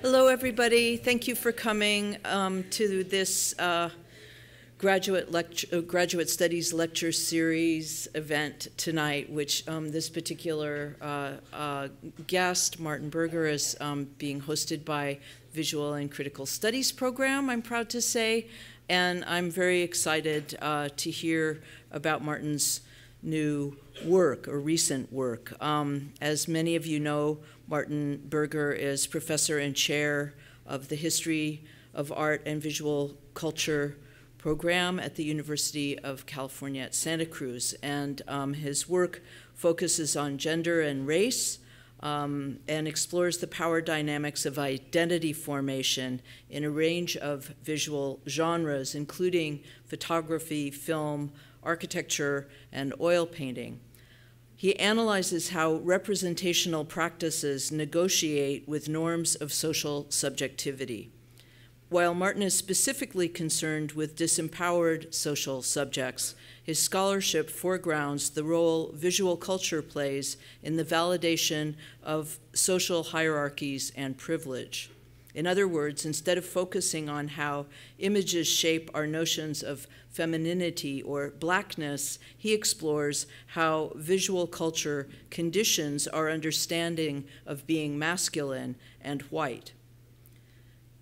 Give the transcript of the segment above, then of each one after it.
Hello, everybody. Thank you for coming to this graduate studies lecture series event tonight, which this particular guest, Martin Berger, is being hosted by Visual and Critical Studies program, I'm proud to say. And I'm very excited to hear about Martin's new work, or recent work. As many of you know, Martin Berger is professor and chair of the History of Art and Visual Culture program at the University of California at Santa Cruz. And his work focuses on gender and race and explores the power dynamics of identity formation in a range of visual genres, including photography, film, architecture, and oil painting. He analyzes how representational practices negotiate with norms of social subjectivity. While Martin is specifically concerned with disempowered social subjects, his scholarship foregrounds the role visual culture plays in the validation of social hierarchies and privilege. In other words, instead of focusing on how images shape our notions of femininity or blackness, he explores how visual culture conditions our understanding of being masculine and white.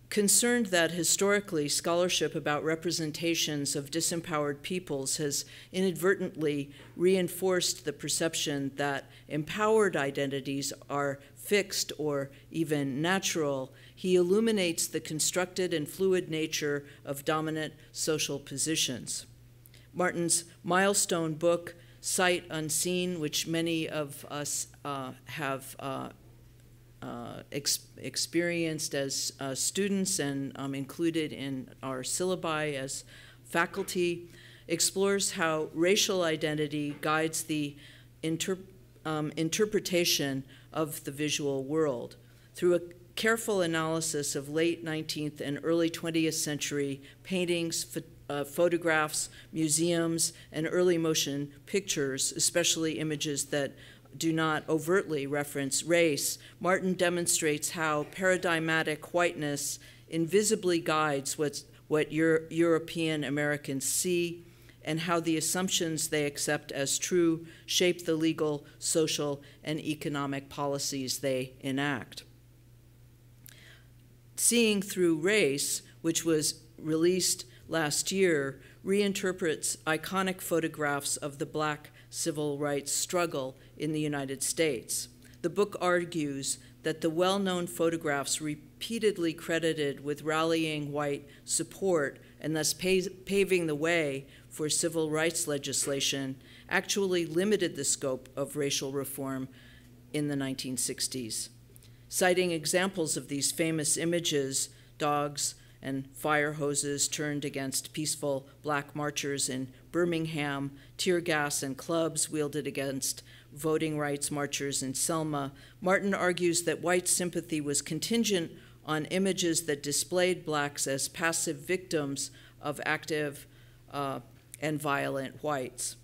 Concerned that historically scholarship about representations of disempowered peoples has inadvertently reinforced the perception that empowered identities are fixed or even natural, he illuminates the constructed and fluid nature of dominant social positions. Martin's milestone book, Sight Unseen, which many of us have experienced as students and included in our syllabi as faculty, explores how racial identity guides the interpretation of the visual world. Through a careful analysis of late 19th and early 20th century paintings, photographs, museums, and early motion pictures, especially images that do not overtly reference race, Martin demonstrates how paradigmatic whiteness invisibly guides what European Americans see, and how the assumptions they accept as true shape the legal, social, and economic policies they enact. Seeing Through Race, which was released last year, reinterprets iconic photographs of the Black civil rights struggle in the United States. The book argues that the well-known photographs repeatedly credited with rallying white support and thus paving the way for civil rights legislation actually limited the scope of racial reform in the 1960s. Citing examples of these famous images, dogs and fire hoses turned against peaceful black marchers in Birmingham, tear gas and clubs wielded against voting rights marchers in Selma, Martin argues that white sympathy was contingent on images that displayed blacks as passive victims of active and violent whites.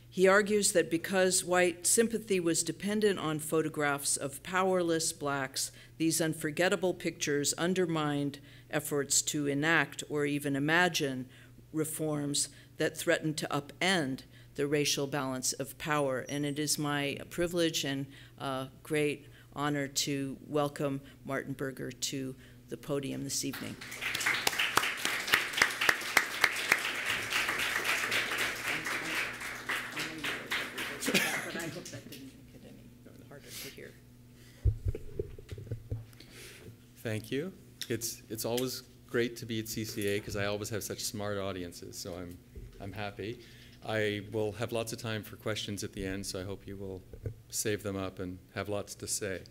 He argues that because white sympathy was dependent on photographs of powerless blacks, these unforgettable pictures undermined efforts to enact or even imagine reforms that threatened to upend the racial balance of power. And it is my privilege and great honor to welcome Martin Berger to the podium this evening. But I hope that didn't get any harder to hear. Thank you. It's always great to be at CCA because I always have such smart audiences, so I'm happy. I will have lots of time for questions at the end, so I hope you will save them up and have lots to say.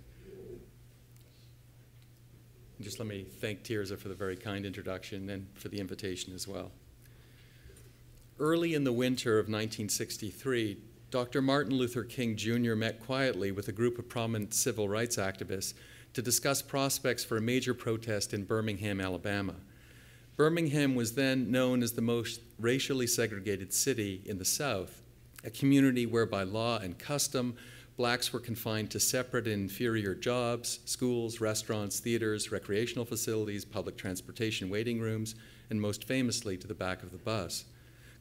And just let me thank Tirza for the very kind introduction and for the invitation as well. Early in the winter of 1963, Dr. Martin Luther King Jr. met quietly with a group of prominent civil rights activists to discuss prospects for a major protest in Birmingham, Alabama. Birmingham was then known as the most racially segregated city in the South, a community where by law and custom, blacks were confined to separate and inferior jobs, schools, restaurants, theaters, recreational facilities, public transportation waiting rooms, and most famously to the back of the bus.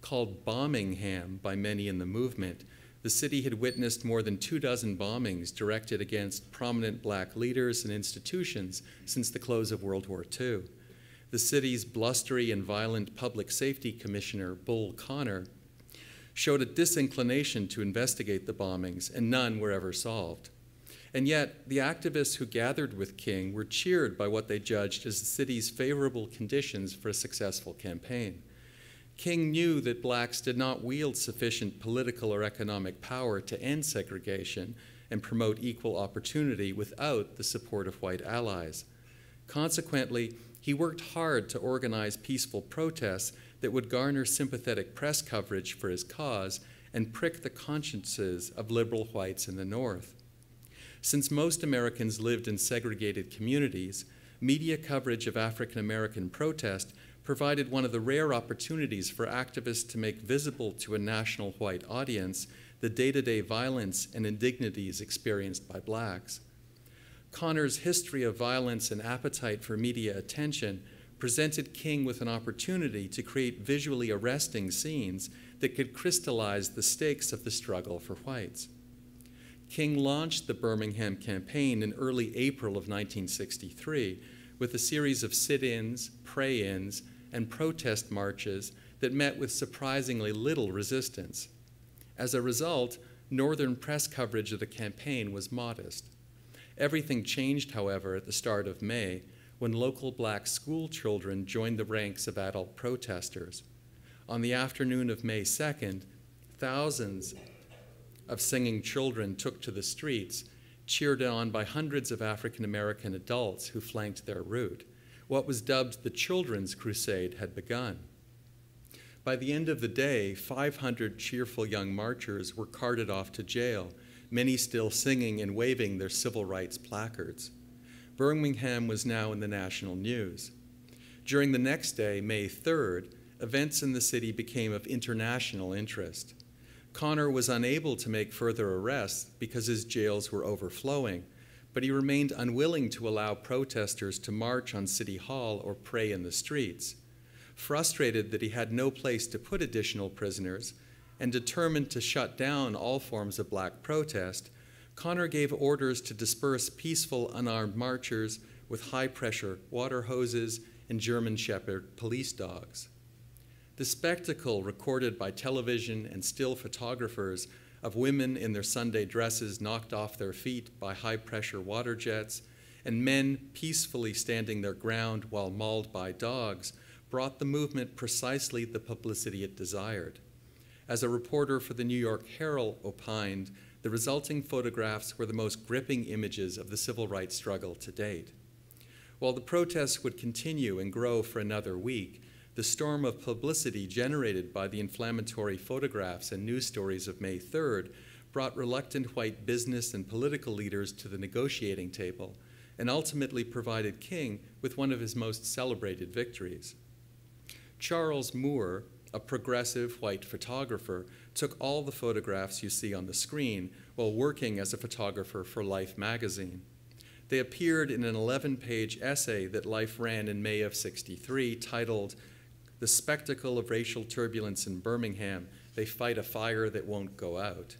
Called Birmingham by many in the movement, the city had witnessed more than 24 bombings directed against prominent black leaders and institutions since the close of World War II. The city's blustery and violent public safety commissioner, Bull Connor, showed a disinclination to investigate the bombings, and none were ever solved. And yet, the activists who gathered with King were cheered by what they judged as the city's favorable conditions for a successful campaign. King knew that blacks did not wield sufficient political or economic power to end segregation and promote equal opportunity without the support of white allies. Consequently, he worked hard to organize peaceful protests that would garner sympathetic press coverage for his cause and prick the consciences of liberal whites in the North. Since most Americans lived in segregated communities, media coverage of African American protest provided one of the rare opportunities for activists to make visible to a national white audience the day-to-day violence and indignities experienced by blacks. Connor's history of violence and appetite for media attention presented King with an opportunity to create visually arresting scenes that could crystallize the stakes of the struggle for whites. King launched the Birmingham Campaign in early April of 1963 with a series of sit-ins, pray-ins, and protest marches that met with surprisingly little resistance. As a result, Northern press coverage of the campaign was modest. Everything changed, however, at the start of May, when local black school children joined the ranks of adult protesters. On the afternoon of May 2nd, thousands of singing children took to the streets, cheered on by hundreds of African American adults who flanked their route. What was dubbed the Children's Crusade had begun. By the end of the day, 500 cheerful young marchers were carted off to jail, many still singing and waving their civil rights placards. Birmingham was now in the national news. During the next day, May 3rd, events in the city became of international interest. Connor was unable to make further arrests because his jails were overflowing, but he remained unwilling to allow protesters to march on City Hall or pray in the streets. Frustrated that he had no place to put additional prisoners and determined to shut down all forms of black protest, Connor gave orders to disperse peaceful, unarmed marchers with high-pressure water hoses and German Shepherd police dogs. The spectacle recorded by television and still photographers of women in their Sunday dresses knocked off their feet by high-pressure water jets and men peacefully standing their ground while mauled by dogs brought the movement precisely the publicity it desired. As a reporter for the New York Herald opined, the resulting photographs were the most gripping images of the civil rights struggle to date. While the protests would continue and grow for another week, the storm of publicity generated by the inflammatory photographs and news stories of May 3rd brought reluctant white business and political leaders to the negotiating table and ultimately provided King with one of his most celebrated victories. Charles Moore, a progressive white photographer, took all the photographs you see on the screen while working as a photographer for Life magazine. They appeared in an 11-page essay that Life ran in May of '63 titled "The Spectacle of Racial Turbulence in Birmingham, They Fight a Fire That Won't Go Out."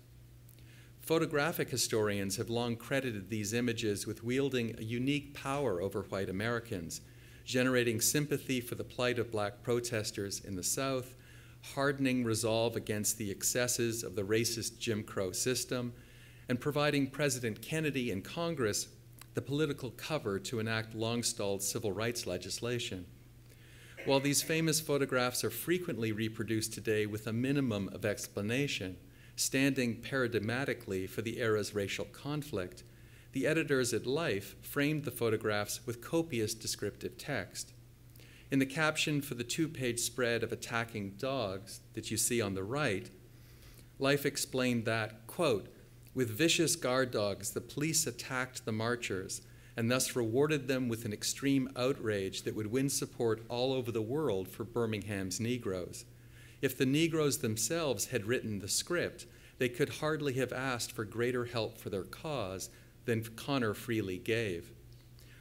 Photographic historians have long credited these images with wielding a unique power over white Americans, generating sympathy for the plight of black protesters in the South, hardening resolve against the excesses of the racist Jim Crow system, and providing President Kennedy and Congress the political cover to enact long-stalled civil rights legislation. While these famous photographs are frequently reproduced today with a minimum of explanation, standing paradigmatically for the era's racial conflict, the editors at Life framed the photographs with copious descriptive text. In the caption for the 2-page spread of attacking dogs that you see on the right, Life explained that, quote, "With vicious guard dogs, the police attacked the marchers and thus rewarded them with an extreme outrage that would win support all over the world for Birmingham's Negroes. If the Negroes themselves had written the script, they could hardly have asked for greater help for their cause than Connor freely gave.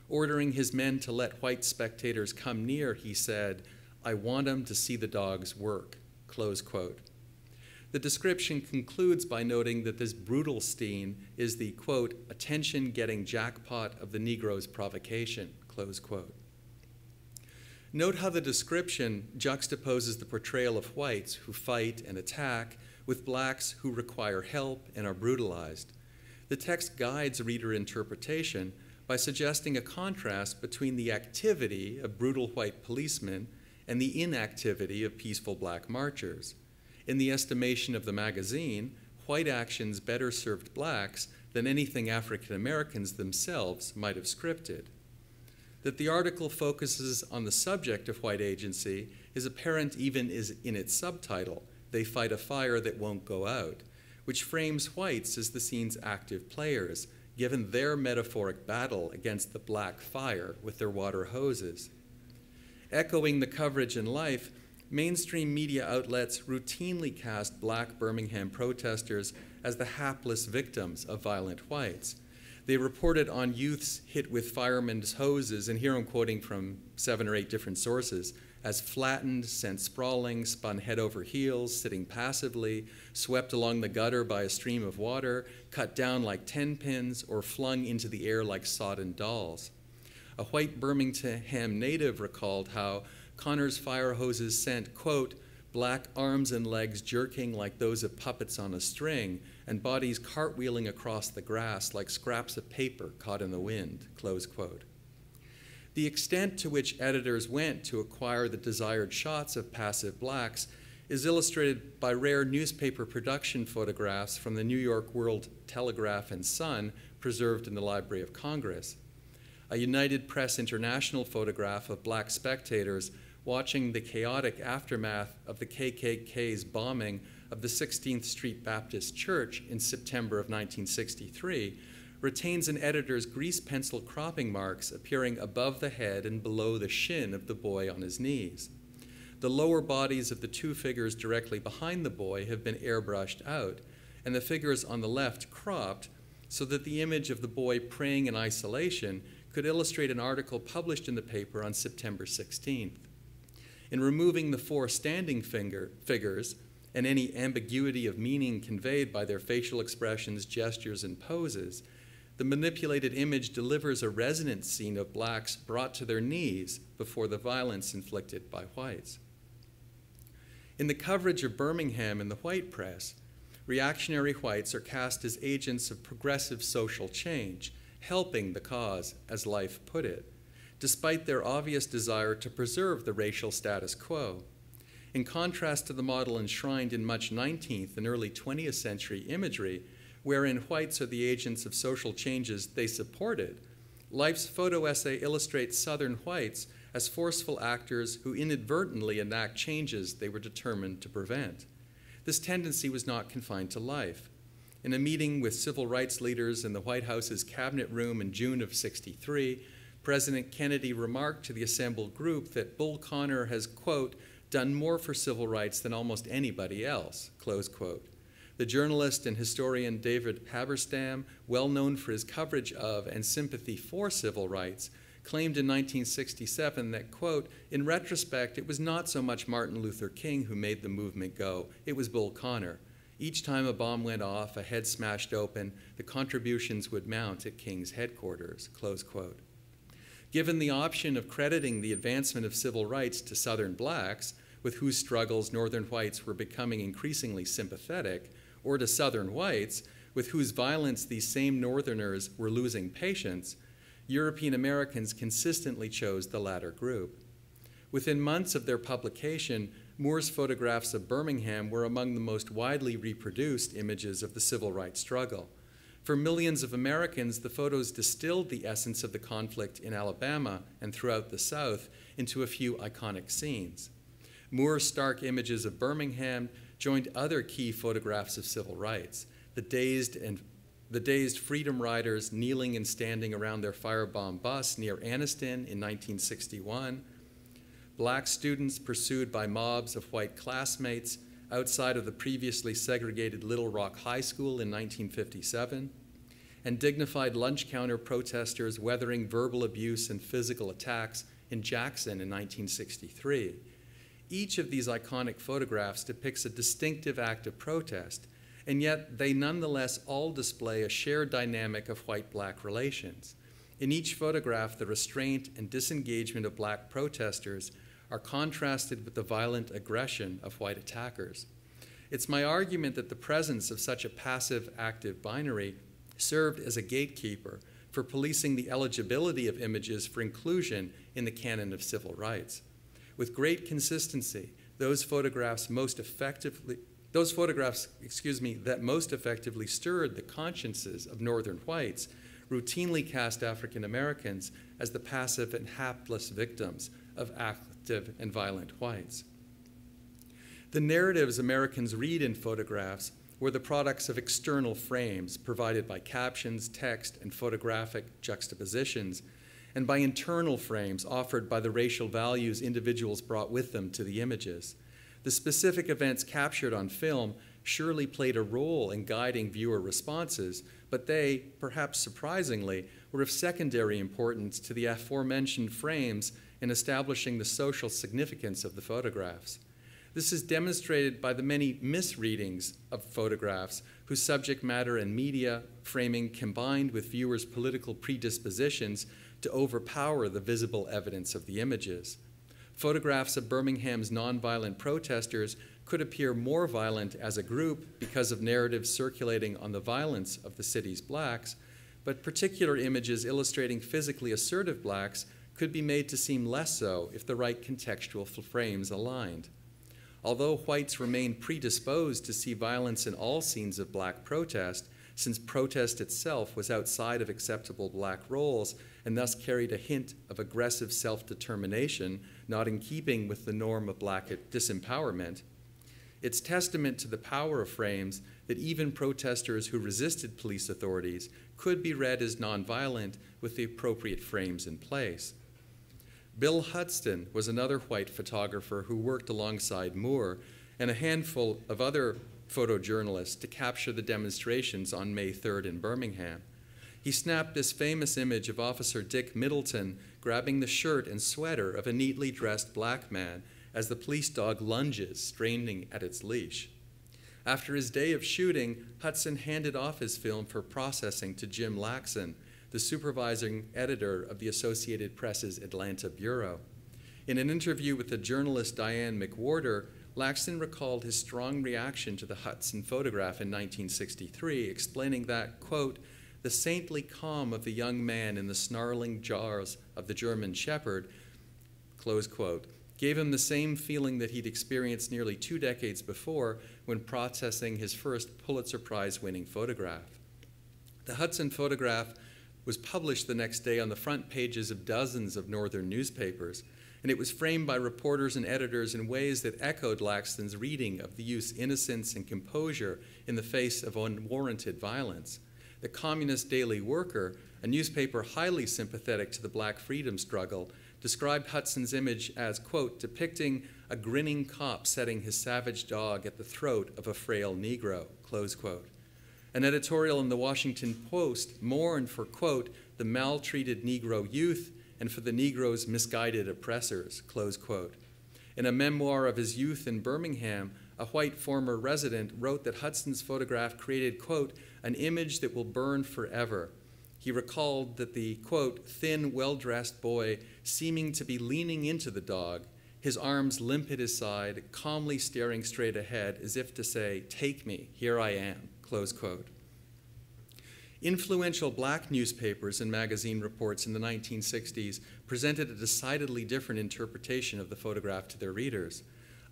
Ordering his men to let white spectators come near, he said, "I want 'em to see the dogs work," close quote. The description concludes by noting that this brutal scene is the, quote, attention-getting jackpot of the Negro's provocation, close quote. Note how the description juxtaposes the portrayal of whites who fight and attack with blacks who require help and are brutalized. The text guides reader interpretation by suggesting a contrast between the activity of brutal white policemen and the inactivity of peaceful black marchers. In the estimation of the magazine, white actions better served blacks than anything African Americans themselves might have scripted. That the article focuses on the subject of white agency is apparent even in its subtitle, "They Fight a Fire That Won't Go Out," which frames whites as the scene's active players, given their metaphoric battle against the black fire with their water hoses. Echoing the coverage in Life, mainstream media outlets routinely cast black Birmingham protesters as the hapless victims of violent whites. They reported on youths hit with firemen's hoses, and here I'm quoting from 7 or 8 different sources, as flattened, sent sprawling, spun head over heels, sitting passively, swept along the gutter by a stream of water, cut down like 10 pins, or flung into the air like sodden dolls. A white Birmingham native recalled how Connor's fire hoses sent, quote, black arms and legs jerking like those of puppets on a string, and bodies cartwheeling across the grass like scraps of paper caught in the wind, close quote. The extent to which editors went to acquire the desired shots of passive blacks is illustrated by rare newspaper production photographs from the New York World Telegraph and Sun preserved in the Library of Congress. A United Press International photograph of black spectators watching the chaotic aftermath of the KKK's bombing of the 16th Street Baptist Church in September of 1963 retains an editor's grease pencil cropping marks appearing above the head and below the shin of the boy on his knees. The lower bodies of the 2 figures directly behind the boy have been airbrushed out, and the figures on the left cropped so that the image of the boy praying in isolation could illustrate an article published in the paper on September 16th. In removing the 4 standing figures and any ambiguity of meaning conveyed by their facial expressions, gestures, and poses, the manipulated image delivers a resonant scene of blacks brought to their knees before the violence inflicted by whites. In the coverage of Birmingham in the white press, reactionary whites are cast as agents of progressive social change, helping the cause, as Life put it, despite their obvious desire to preserve the racial status quo. In contrast to the model enshrined in much 19th and early 20th century imagery, wherein whites are the agents of social changes they supported, Life's photo essay illustrates Southern whites as forceful actors who inadvertently enact changes they were determined to prevent. This tendency was not confined to Life. In a meeting with civil rights leaders in the White House's cabinet room in June of '63, President Kennedy remarked to the assembled group that Bull Connor has, quote, done more for civil rights than almost anybody else, close quote. The journalist and historian David Haberstam, well known for his coverage of and sympathy for civil rights, claimed in 1967 that, quote, in retrospect, it was not so much Martin Luther King who made the movement go, it was Bull Connor. Each time a bomb went off, a head smashed open, the contributions would mount at King's headquarters, close quote. Given the option of crediting the advancement of civil rights to Southern blacks, with whose struggles Northern whites were becoming increasingly sympathetic, or to Southern whites, with whose violence these same Northerners were losing patience, European Americans consistently chose the latter group. Within months of their publication, Moore's photographs of Birmingham were among the most widely reproduced images of the civil rights struggle. For millions of Americans, the photos distilled the essence of the conflict in Alabama and throughout the South into a few iconic scenes. Moore's stark images of Birmingham joined other key photographs of civil rights, the dazed freedom riders kneeling and standing around their firebomb bus near Anniston in 1961, black students pursued by mobs of white classmates outside of the previously segregated Little Rock High School in 1957, and dignified lunch counter protesters weathering verbal abuse and physical attacks in Jackson in 1963. Each of these iconic photographs depicts a distinctive act of protest, and yet they nonetheless all display a shared dynamic of white-black relations. In each photograph, the restraint and disengagement of black protesters are contrasted with the violent aggression of white attackers. It's my argument that the presence of such a passive-active binary served as a gatekeeper for policing the eligibility of images for inclusion in the canon of civil rights. With great consistency, those photographs that most effectively stirred the consciences of Northern whites routinely cast African Americans as the passive and hapless victims of active and violent whites. The narratives Americans read in photographs were the products of external frames provided by captions, text, and photographic juxtapositions, and by internal frames offered by the racial values individuals brought with them to the images. The specific events captured on film surely played a role in guiding viewer responses, but they, perhaps surprisingly, were of secondary importance to the aforementioned frames in establishing the social significance of the photographs. This is demonstrated by the many misreadings of photographs whose subject matter and media framing combined with viewers' political predispositions to overpower the visible evidence of the images. Photographs of Birmingham's nonviolent protesters could appear more violent as a group because of narratives circulating on the violence of the city's blacks, but particular images illustrating physically assertive blacks could be made to seem less so if the right contextual frames aligned. Although whites remained predisposed to see violence in all scenes of black protest, since protest itself was outside of acceptable black roles and thus carried a hint of aggressive self-determination, not in keeping with the norm of black disempowerment, it's testament to the power of frames that even protesters who resisted police authorities could be read as nonviolent with the appropriate frames in place. Bill Hudson was another white photographer who worked alongside Moore and a handful of other photojournalists to capture the demonstrations on May 3rd in Birmingham. He snapped this famous image of Officer Dick Middleton grabbing the shirt and sweater of a neatly dressed black man as the police dog lunges, straining at its leash. After his day of shooting, Hudson handed off his film for processing to Jim Laxon, the supervising editor of the Associated Press's Atlanta bureau. In an interview with the journalist Diane McWhorter, Laxon recalled his strong reaction to the Hudson photograph in 1963, explaining that, quote, "The saintly calm of the young man in the snarling jaws of the German shepherd," close quote, gave him the same feeling that he'd experienced nearly 2 decades before when processing his first Pulitzer Prize-winning photograph. The Hudson photograph was published the next day on the front pages of dozens of northern newspapers, and it was framed by reporters and editors in ways that echoed Laxton's reading of the youth's innocence and composure in the face of unwarranted violence. The Communist Daily Worker, a newspaper highly sympathetic to the black freedom struggle, described Hudson's image as, quote, depicting a grinning cop setting his savage dog at the throat of a frail Negro, close quote. An editorial in the Washington Post mourned for, quote, the maltreated Negro youth and for the Negro's misguided oppressors, close quote. In a memoir of his youth in Birmingham, a white former resident wrote that Hudson's photograph created, quote, an image that will burn forever. He recalled that the, quote, thin, well-dressed boy seeming to be leaning into the dog, his arms limp at his side, calmly staring straight ahead as if to say, take me, here I am, close quote. Influential black newspapers and magazine reports in the 1960s presented a decidedly different interpretation of the photograph to their readers.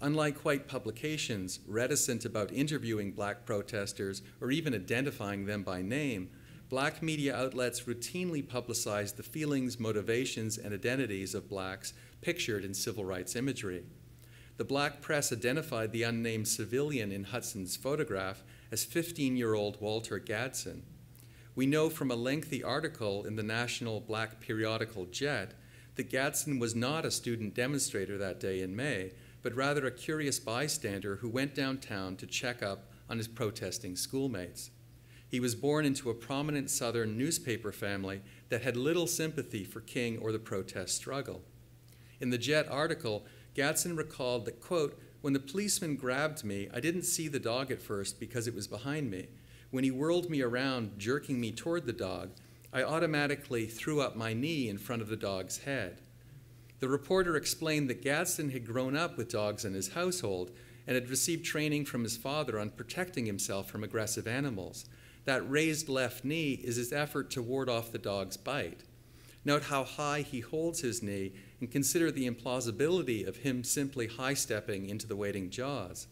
Unlike white publications, reticent about interviewing black protesters or even identifying them by name, black media outlets routinely publicized the feelings, motivations, and identities of blacks pictured in civil rights imagery. The black press identified the unnamed civilian in Hudson's photograph as 15-year-old Walter Gadsden. We know from a lengthy article in the national black periodical Jet that Gadsden was not a student demonstrator that day in May, but rather a curious bystander who went downtown to check up on his protesting schoolmates. He was born into a prominent Southern newspaper family that had little sympathy for King or the protest struggle. In the Jet article, Gadsden recalled that, quote, "When the policeman grabbed me, I didn't see the dog at first because it was behind me. When he whirled me around, jerking me toward the dog, I automatically threw up my knee in front of the dog's head." The reporter explained that Gadsden had grown up with dogs in his household and had received training from his father on protecting himself from aggressive animals. That raised left knee is his effort to ward off the dog's bite. Note how high he holds his knee and consider the implausibility of him simply high-stepping into the waiting jaws.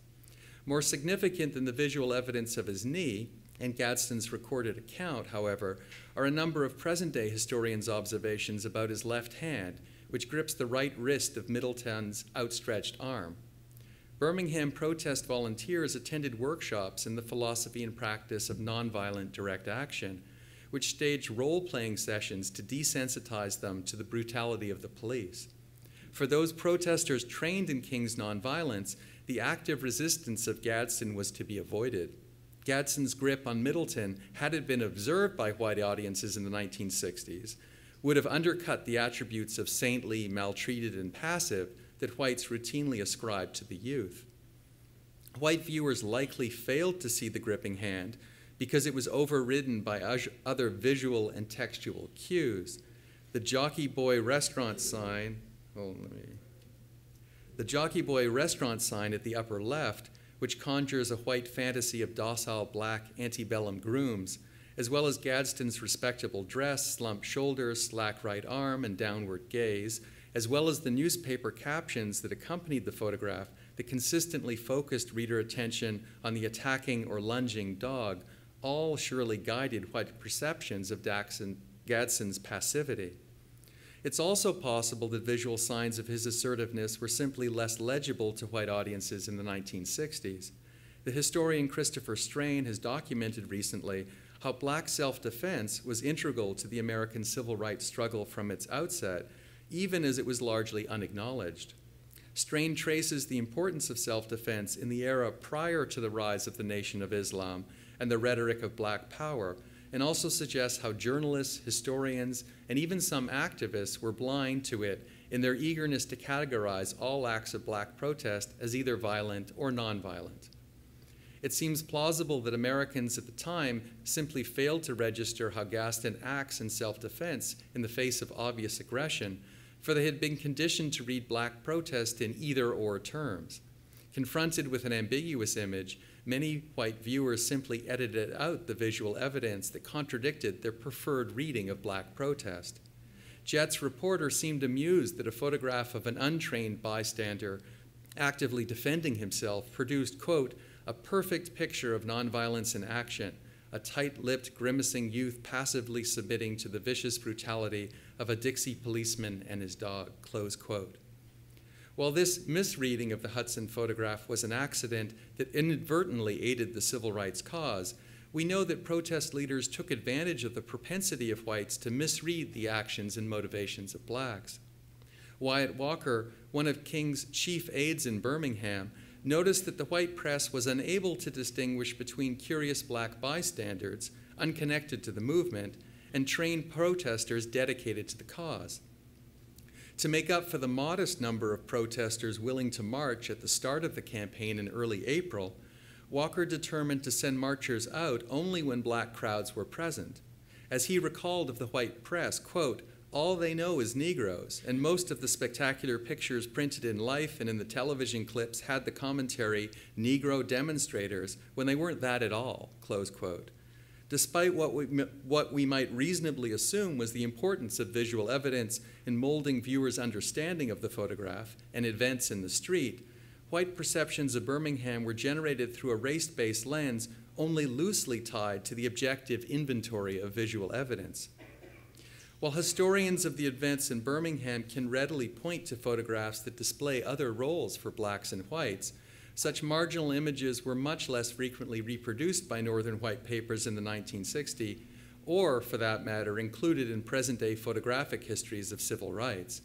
More significant than the visual evidence of his knee, and Gadsden's recorded account, however, are a number of present-day historians' observations about his left hand, which grips the right wrist of Middleton's outstretched arm. Birmingham protest volunteers attended workshops in the philosophy and practice of nonviolent direct action, which staged role-playing sessions to desensitize them to the brutality of the police. For those protesters trained in King's nonviolence, the active resistance of Gadsden was to be avoided. Gadsden's grip on Middleton, had it been observed by white audiences in the 1960s, would have undercut the attributes of saintly, maltreated, and passive that whites routinely ascribed to the youth. White viewers likely failed to see the gripping hand because it was overridden by other visual and textual cues. The Jockey Boy restaurant sign, the Jockey Boy restaurant sign at the upper left, which conjures a white fantasy of docile black antebellum grooms, as well as Gadsden's respectable dress, slumped shoulders, slack right arm, and downward gaze, as well as the newspaper captions that accompanied the photograph that consistently focused reader attention on the attacking or lunging dog, all surely guided white perceptions of Gadsden's passivity. It's also possible that visual signs of his assertiveness were simply less legible to white audiences in the 1960s. The historian Christopher Strain has documented recently how black self-defense was integral to the American civil rights struggle from its outset, even as it was largely unacknowledged. Strain traces the importance of self-defense in the era prior to the rise of the Nation of Islam and the rhetoric of black power, and also suggests how journalists, historians, and even some activists were blind to it in their eagerness to categorize all acts of black protest as either violent or nonviolent. It seems plausible that Americans at the time simply failed to register how Gadsden acts in self-defense in the face of obvious aggression, for they had been conditioned to read black protest in either-or terms. Confronted with an ambiguous image, many white viewers simply edited out the visual evidence that contradicted their preferred reading of black protest. Jet's reporter seemed amused that a photograph of an untrained bystander actively defending himself produced, quote, "a perfect picture of nonviolence in action, a tight-lipped, grimacing youth passively submitting to the vicious brutality of a Dixie policeman and his dog," close quote. While this misreading of the Hudson photograph was an accident that inadvertently aided the civil rights cause, we know that protest leaders took advantage of the propensity of whites to misread the actions and motivations of blacks. Wyatt Walker, one of King's chief aides in Birmingham, noticed that the white press was unable to distinguish between curious black bystanders, unconnected to the movement, and trained protesters dedicated to the cause. To make up for the modest number of protesters willing to march at the start of the campaign in early April, Walker determined to send marchers out only when black crowds were present. As he recalled of the white press, quote, "all they know is Negroes, and most of the spectacular pictures printed in Life and in the television clips had the commentary, Negro demonstrators, when they weren't that at all," close quote. Despite what we might reasonably assume was the importance of visual evidence in molding viewers' understanding of the photograph and events in the street, white perceptions of Birmingham were generated through a race-based lens only loosely tied to the objective inventory of visual evidence. While historians of the events in Birmingham can readily point to photographs that display other roles for blacks and whites, such marginal images were much less frequently reproduced by Northern white papers in the 1960s, or, for that matter, included in present-day photographic histories of civil rights.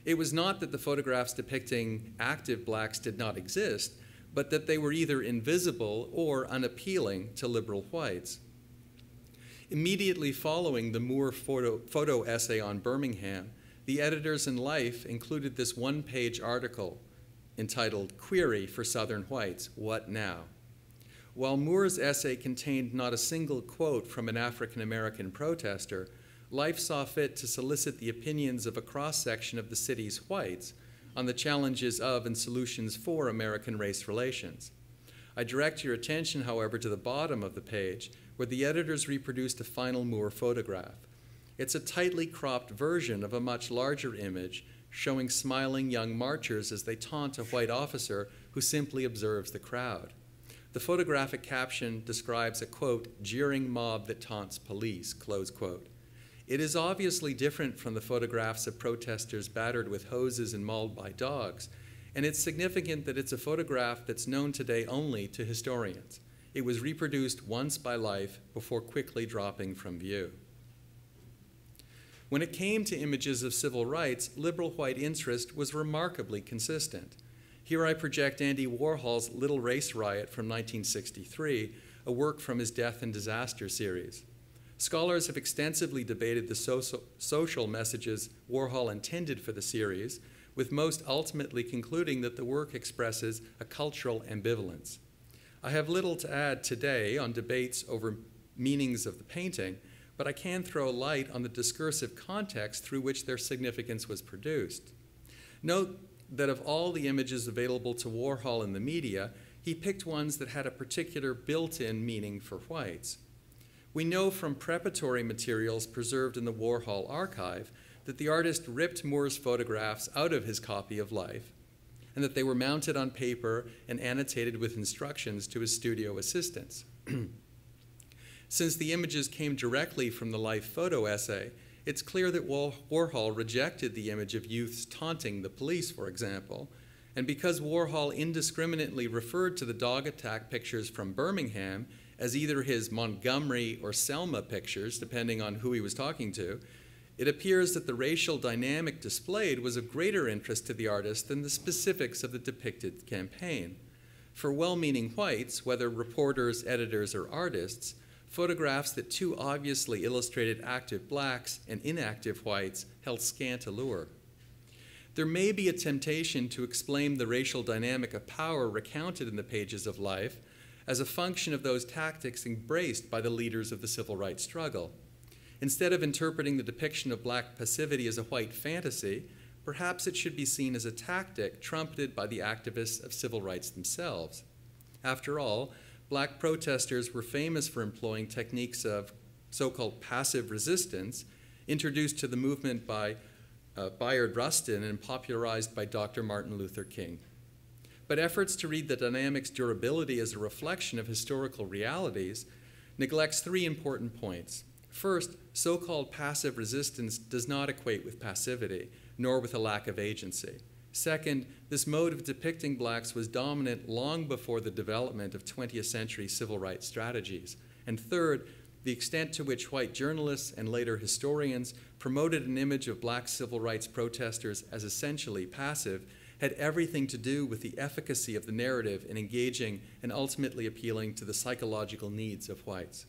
It was not that the photographs depicting active blacks did not exist, but that they were either invisible or unappealing to liberal whites. Immediately following the Moore photo essay on Birmingham, the editors in Life included this one-page article entitled "Query for Southern Whites, What Now?" While Moore's essay contained not a single quote from an African-American protester, Life saw fit to solicit the opinions of a cross-section of the city's whites on the challenges of and solutions for American race relations. I direct your attention, however, to the bottom of the page, where the editors reproduced a final Moore photograph. It's a tightly cropped version of a much larger image showing smiling young marchers as they taunt a white officer who simply observes the crowd. The photographic caption describes a, quote, jeering mob that taunts police, close quote. It is obviously different from the photographs of protesters battered with hoses and mauled by dogs, and it's significant that it's a photograph that's known today only to historians. It was reproduced once by Life before quickly dropping from view. When it came to images of civil rights, liberal white interest was remarkably consistent. Here I project Andy Warhol's Little Race Riot from 1963, a work from his Death and Disaster series. Scholars have extensively debated the social messages Warhol intended for the series, with most ultimately concluding that the work expresses a cultural ambivalence. I have little to add today on debates over meanings of the painting, but I can throw light on the discursive context through which their significance was produced. Note that of all the images available to Warhol in the media, he picked ones that had a particular built-in meaning for whites. We know from preparatory materials preserved in the Warhol archive that the artist ripped Moore's photographs out of his copy of Life, and that they were mounted on paper and annotated with instructions to his studio assistants. Since the images came directly from the Life photo essay, it's clear that Warhol rejected the image of youths taunting the police, for example, and because Warhol indiscriminately referred to the dog attack pictures from Birmingham as either his Montgomery or Selma pictures, depending on who he was talking to, it appears that the racial dynamic displayed was of greater interest to the artist than the specifics of the depicted campaign. For well-meaning whites, whether reporters, editors, or artists, photographs that too obviously illustrated active blacks and inactive whites held scant allure. There may be a temptation to explain the racial dynamic of power recounted in the pages of Life as a function of those tactics embraced by the leaders of the civil rights struggle. Instead of interpreting the depiction of black passivity as a white fantasy, perhaps it should be seen as a tactic trumpeted by the activists of civil rights themselves. After all, black protesters were famous for employing techniques of so-called passive resistance, introduced to the movement by Bayard Rustin and popularized by Dr. Martin Luther King. But efforts to read the dynamic's durability as a reflection of historical realities neglects three important points. First, so-called passive resistance does not equate with passivity, nor with a lack of agency. Second, this mode of depicting blacks was dominant long before the development of 20th century civil rights strategies. And third, the extent to which white journalists and later historians promoted an image of black civil rights protesters as essentially passive had everything to do with the efficacy of the narrative in engaging and ultimately appealing to the psychological needs of whites.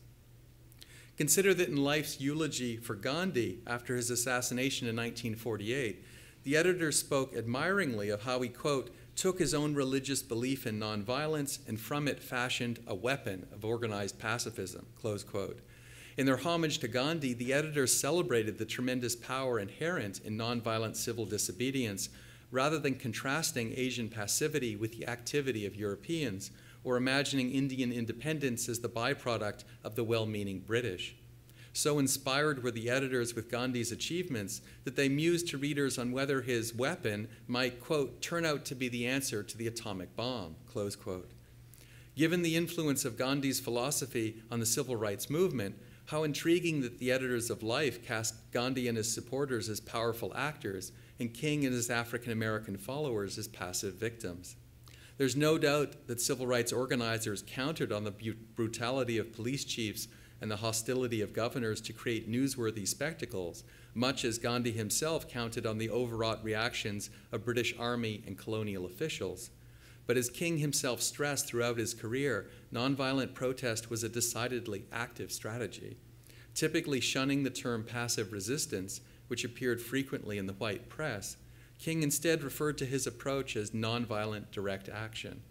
Consider that in Life's eulogy for Gandhi after his assassination in 1948, the editor spoke admiringly of how he, quote, took his own religious belief in nonviolence and from it fashioned a weapon of organized pacifism, close quote. In their homage to Gandhi, the editors celebrated the tremendous power inherent in nonviolent civil disobedience rather than contrasting Asian passivity with the activity of Europeans or imagining Indian independence as the byproduct of the well-meaning British. So inspired were the editors with Gandhi's achievements that they mused to readers on whether his weapon might, quote, turn out to be the answer to the atomic bomb, close quote. Given the influence of Gandhi's philosophy on the civil rights movement, how intriguing that the editors of Life cast Gandhi and his supporters as powerful actors and King and his African-American followers as passive victims. There's no doubt that civil rights organizers countered on the brutality of police chiefs and the hostility of governors to create newsworthy spectacles, much as Gandhi himself counted on the overwrought reactions of British army and colonial officials. But as King himself stressed throughout his career, nonviolent protest was a decidedly active strategy. Typically shunning the term passive resistance, which appeared frequently in the white press, King instead referred to his approach as nonviolent direct action.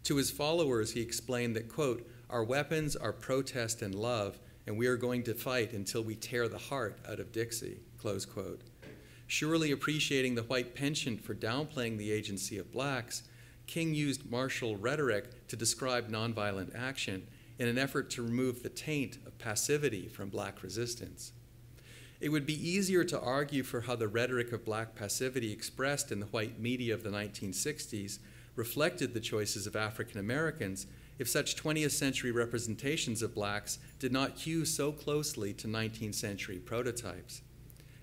To his followers, he explained that, quote, "Our weapons are protest and love, and we are going to fight until we tear the heart out of Dixie," close quote. Surely appreciating the white penchant for downplaying the agency of blacks, King used martial rhetoric to describe nonviolent action in an effort to remove the taint of passivity from black resistance. It would be easier to argue for how the rhetoric of black passivity expressed in the white media of the 1960s reflected the choices of African Americans if such 20th century representations of blacks did not hew so closely to 19th century prototypes.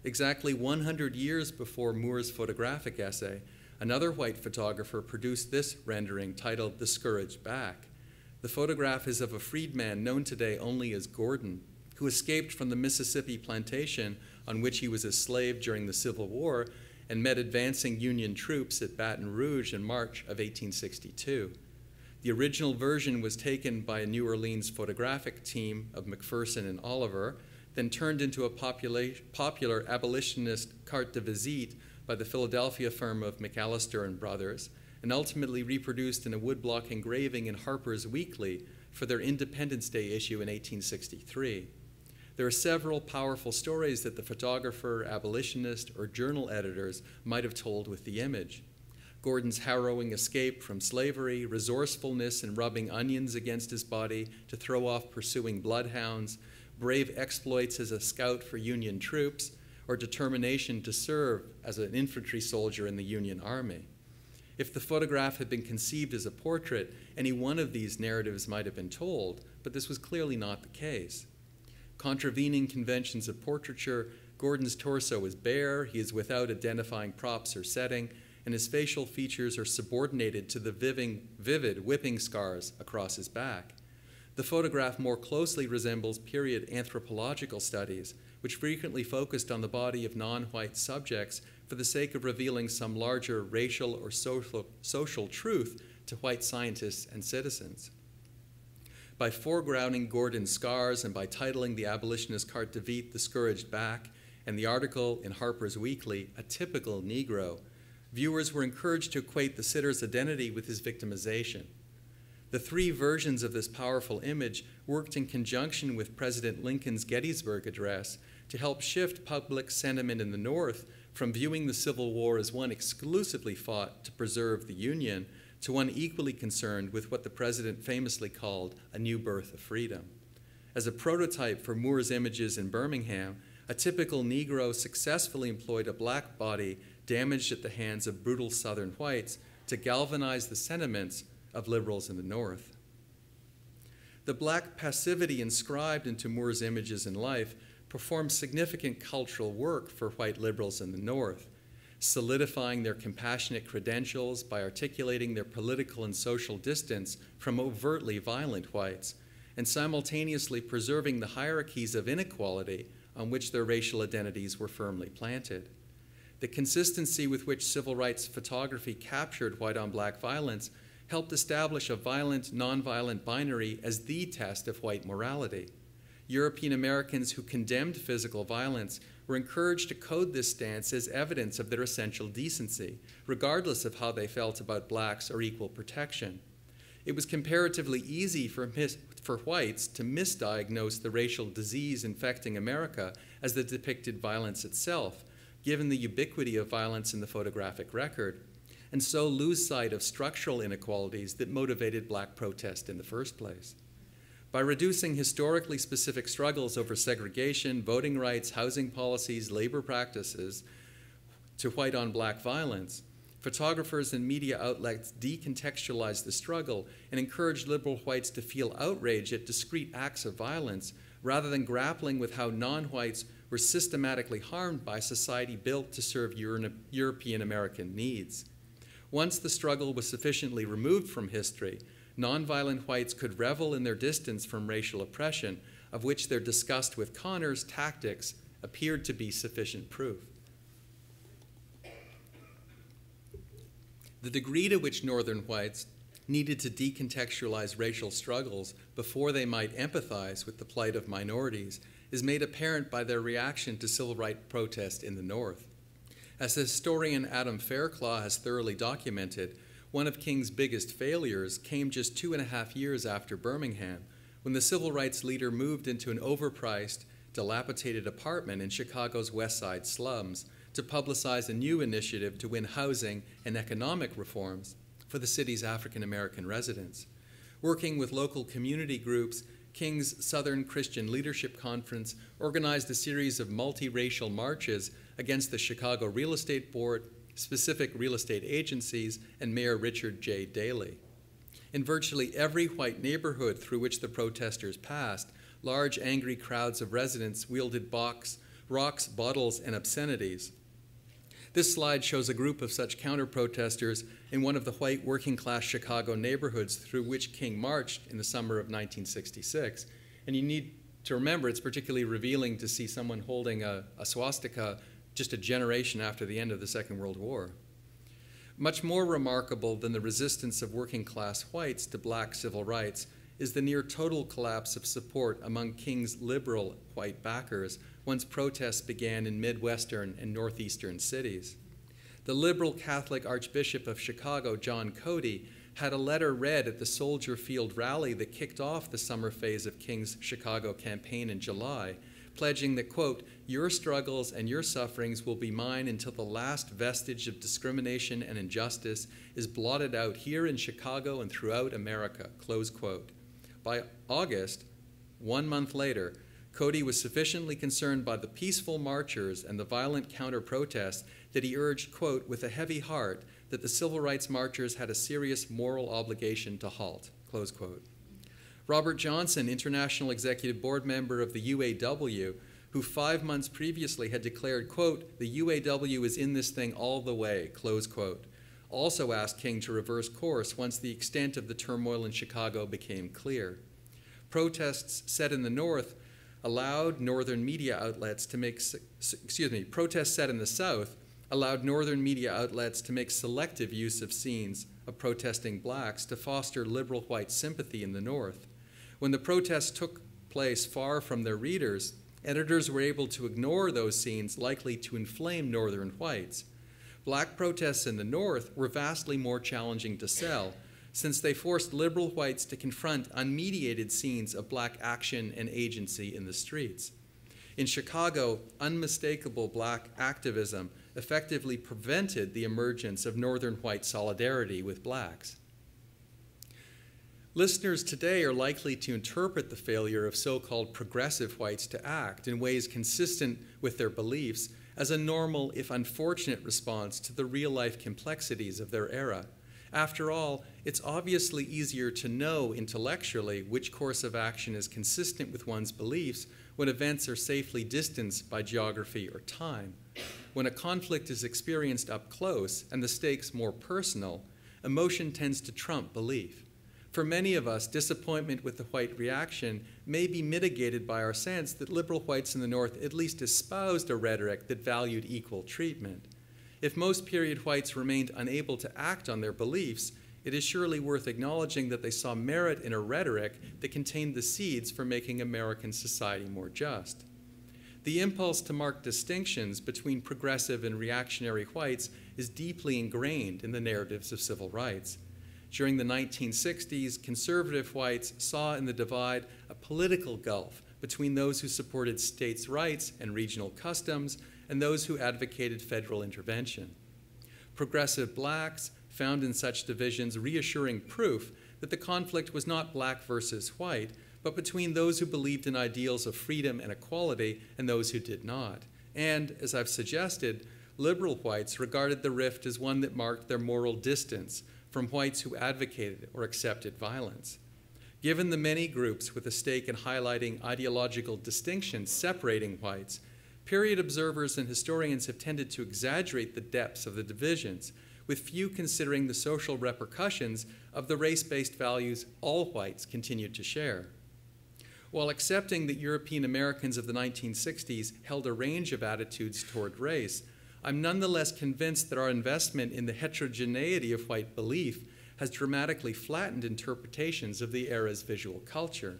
Exactly 100 years before Moore's photographic essay, another white photographer produced this rendering titled "The Scourged Back." The photograph is of a freedman known today only as Gordon, who escaped from the Mississippi plantation on which he was a slave during the Civil War and met advancing Union troops at Baton Rouge in March of 1862. The original version was taken by a New Orleans photographic team of McPherson and Oliver, then turned into a popular abolitionist carte de visite by the Philadelphia firm of McAllister and Brothers, and ultimately reproduced in a woodblock engraving in Harper's Weekly for their Independence Day issue in 1863. There are several powerful stories that the photographer, abolitionist, or journal editors might have told with the image. Gordon's harrowing escape from slavery, resourcefulness in rubbing onions against his body to throw off pursuing bloodhounds, brave exploits as a scout for Union troops, or determination to serve as an infantry soldier in the Union Army. If the photograph had been conceived as a portrait, any one of these narratives might have been told, but this was clearly not the case. Contravening conventions of portraiture, Gordon's torso is bare, he is without identifying props or setting, and his facial features are subordinated to the vivid whipping scars across his back. The photograph more closely resembles period anthropological studies, which frequently focused on the body of non-white subjects for the sake of revealing some larger racial or social truth to white scientists and citizens. By foregrounding Gordon's scars and by titling the abolitionist carte de visite "The Scourged Back" and the article in Harper's Weekly, "A Typical Negro," viewers were encouraged to equate the sitter's identity with his victimization. The three versions of this powerful image worked in conjunction with President Lincoln's Gettysburg Address to help shift public sentiment in the North from viewing the Civil War as one exclusively fought to preserve the Union to one equally concerned with what the president famously called a new birth of freedom. As a prototype for Moore's images in Birmingham, a typical Negro successfully employed a black body damaged at the hands of brutal Southern whites to galvanize the sentiments of liberals in the North. The black passivity inscribed into Moore's images in life performed significant cultural work for white liberals in the North, solidifying their compassionate credentials by articulating their political and social distance from overtly violent whites, and simultaneously preserving the hierarchies of inequality on which their racial identities were firmly planted. The consistency with which civil rights photography captured white-on-black violence helped establish a violent, nonviolent binary as the test of white morality. European Americans who condemned physical violence were encouraged to code this stance as evidence of their essential decency, regardless of how they felt about blacks or equal protection. It was comparatively easy for whites to misdiagnose the racial disease infecting America as the depicted violence itself, given the ubiquity of violence in the photographic record, and so lose sight of structural inequalities that motivated black protest in the first place. By reducing historically specific struggles over segregation, voting rights, housing policies, labor practices to white-on-black violence, photographers and media outlets decontextualized the struggle and encouraged liberal whites to feel outrage at discrete acts of violence rather than grappling with how non-whites were systematically harmed by a society built to serve European American needs. Once the struggle was sufficiently removed from history, nonviolent whites could revel in their distance from racial oppression, of which their disgust with Connor's tactics appeared to be sufficient proof. The degree to which Northern whites needed to decontextualize racial struggles before they might empathize with the plight of minorities is made apparent by their reaction to civil rights protest in the North. As the historian Adam Fairclough has thoroughly documented, one of King's biggest failures came just 2.5 years after Birmingham, when the civil rights leader moved into an overpriced, dilapidated apartment in Chicago's West Side slums to publicize a new initiative to win housing and economic reforms for the city's African-American residents. Working with local community groups, King's Southern Christian Leadership Conference organized a series of multiracial marches against the Chicago Real Estate Board, specific real estate agencies, and Mayor Richard J. Daley. In virtually every white neighborhood through which the protesters passed, large angry crowds of residents wielded rocks, bottles, and obscenities. This slide shows a group of such counter-protesters in one of the white working-class Chicago neighborhoods through which King marched in the summer of 1966. And you need to remember, it's particularly revealing to see someone holding a swastika just a generation after the end of the Second World War. Much more remarkable than the resistance of working-class whites to black civil rights is the near-total collapse of support among King's liberal white backers once protests began in Midwestern and Northeastern cities. The liberal Catholic Archbishop of Chicago, John Cody, had a letter read at the Soldier Field rally that kicked off the summer phase of King's Chicago campaign in July, pledging that, quote, "Your struggles and your sufferings will be mine until the last vestige of discrimination and injustice is blotted out here in Chicago and throughout America," close quote. By August, 1 month later, Cody was sufficiently concerned by the peaceful marchers and the violent counter-protests that he urged, quote, "with a heavy heart, that the civil rights marchers had a serious moral obligation to halt," close quote. Robert Johnson, International Executive Board member of the UAW, who 5 months previously had declared, quote, "the UAW is in this thing all the way," close quote, also asked King to reverse course once the extent of the turmoil in Chicago became clear. Protests set in the North allowed Northern media outlets to make, protests set in the South allowed Northern media outlets to make selective use of scenes of protesting blacks to foster liberal white sympathy in the North. When the protests took place far from their readers, editors were able to ignore those scenes likely to inflame Northern whites. Black protests in the North were vastly more challenging to sell, since they forced liberal whites to confront unmediated scenes of black action and agency in the streets. In Chicago, unmistakable black activism effectively prevented the emergence of Northern white solidarity with blacks. Listeners today are likely to interpret the failure of so-called progressive whites to act in ways consistent with their beliefs as a normal, if unfortunate, response to the real-life complexities of their era. After all, it's obviously easier to know intellectually which course of action is consistent with one's beliefs when events are safely distanced by geography or time. When a conflict is experienced up close and the stakes more personal, emotion tends to trump belief. For many of us, disappointment with the white reaction may be mitigated by our sense that liberal whites in the North at least espoused a rhetoric that valued equal treatment. If most period whites remained unable to act on their beliefs, it is surely worth acknowledging that they saw merit in a rhetoric that contained the seeds for making American society more just. The impulse to mark distinctions between progressive and reactionary whites is deeply ingrained in the narratives of civil rights. During the 1960s, conservative whites saw in the divide a political gulf between those who supported states' rights and regional customs and those who advocated federal intervention. Progressive blacks found in such divisions reassuring proof that the conflict was not black versus white, but between those who believed in ideals of freedom and equality and those who did not. And, as I've suggested, liberal whites regarded the rift as one that marked their moral distance from whites who advocated or accepted violence. Given the many groups with a stake in highlighting ideological distinctions separating whites, period observers and historians have tended to exaggerate the depths of the divisions, with few considering the social repercussions of the race-based values all whites continued to share. While accepting that European Americans of the 1960s held a range of attitudes toward race, I'm nonetheless convinced that our investment in the heterogeneity of white belief has dramatically flattened interpretations of the era's visual culture.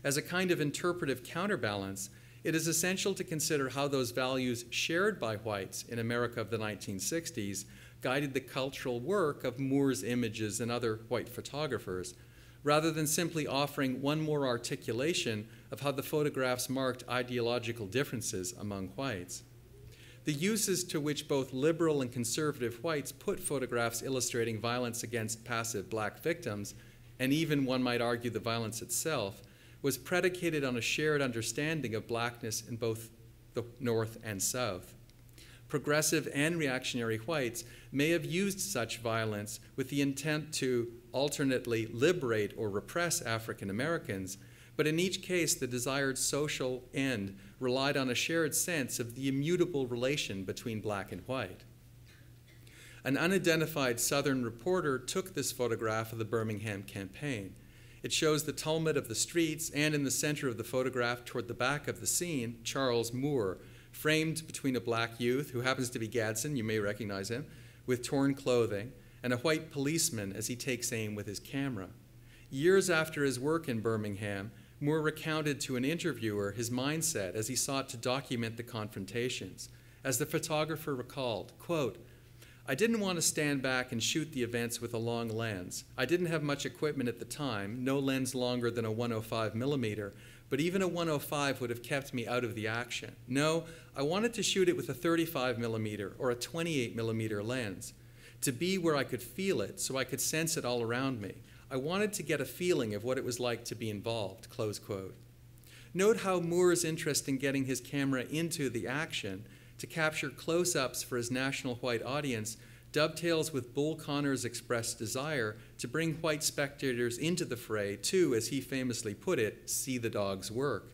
As a kind of interpretive counterbalance, it is essential to consider how those values shared by whites in America of the 1960s guided the cultural work of Moore's images and other white photographers, rather than simply offering one more articulation of how the photographs marked ideological differences among whites. The uses to which both liberal and conservative whites put photographs illustrating violence against passive black victims, and even, one might argue, the violence itself, was predicated on a shared understanding of blackness in both the North and South. Progressive and reactionary whites may have used such violence with the intent to alternately liberate or repress African Americans, but in each case the desired social end relied on a shared sense of the immutable relation between black and white. An unidentified Southern reporter took this photograph of the Birmingham Campaign. It shows the tumult of the streets, and in the center of the photograph toward the back of the scene, Charles Moore, framed between a black youth, who happens to be Gadsden, you may recognize him, with torn clothing, and a white policeman as he takes aim with his camera. Years after his work in Birmingham, Moore recounted to an interviewer his mindset as he sought to document the confrontations. As the photographer recalled, quote, "I didn't want to stand back and shoot the events with a long lens. I didn't have much equipment at the time, no lens longer than a 105 millimeter, but even a 105 would have kept me out of the action. No, I wanted to shoot it with a 35 millimeter or a 28 millimeter lens, to be where I could feel it so I could sense it all around me. I wanted to get a feeling of what it was like to be involved," close quote. Note how Moore's interest in getting his camera into the action to capture close-ups for his national white audience dovetails with Bull Connor's expressed desire to bring white spectators into the fray to, as he famously put it, see the dogs work.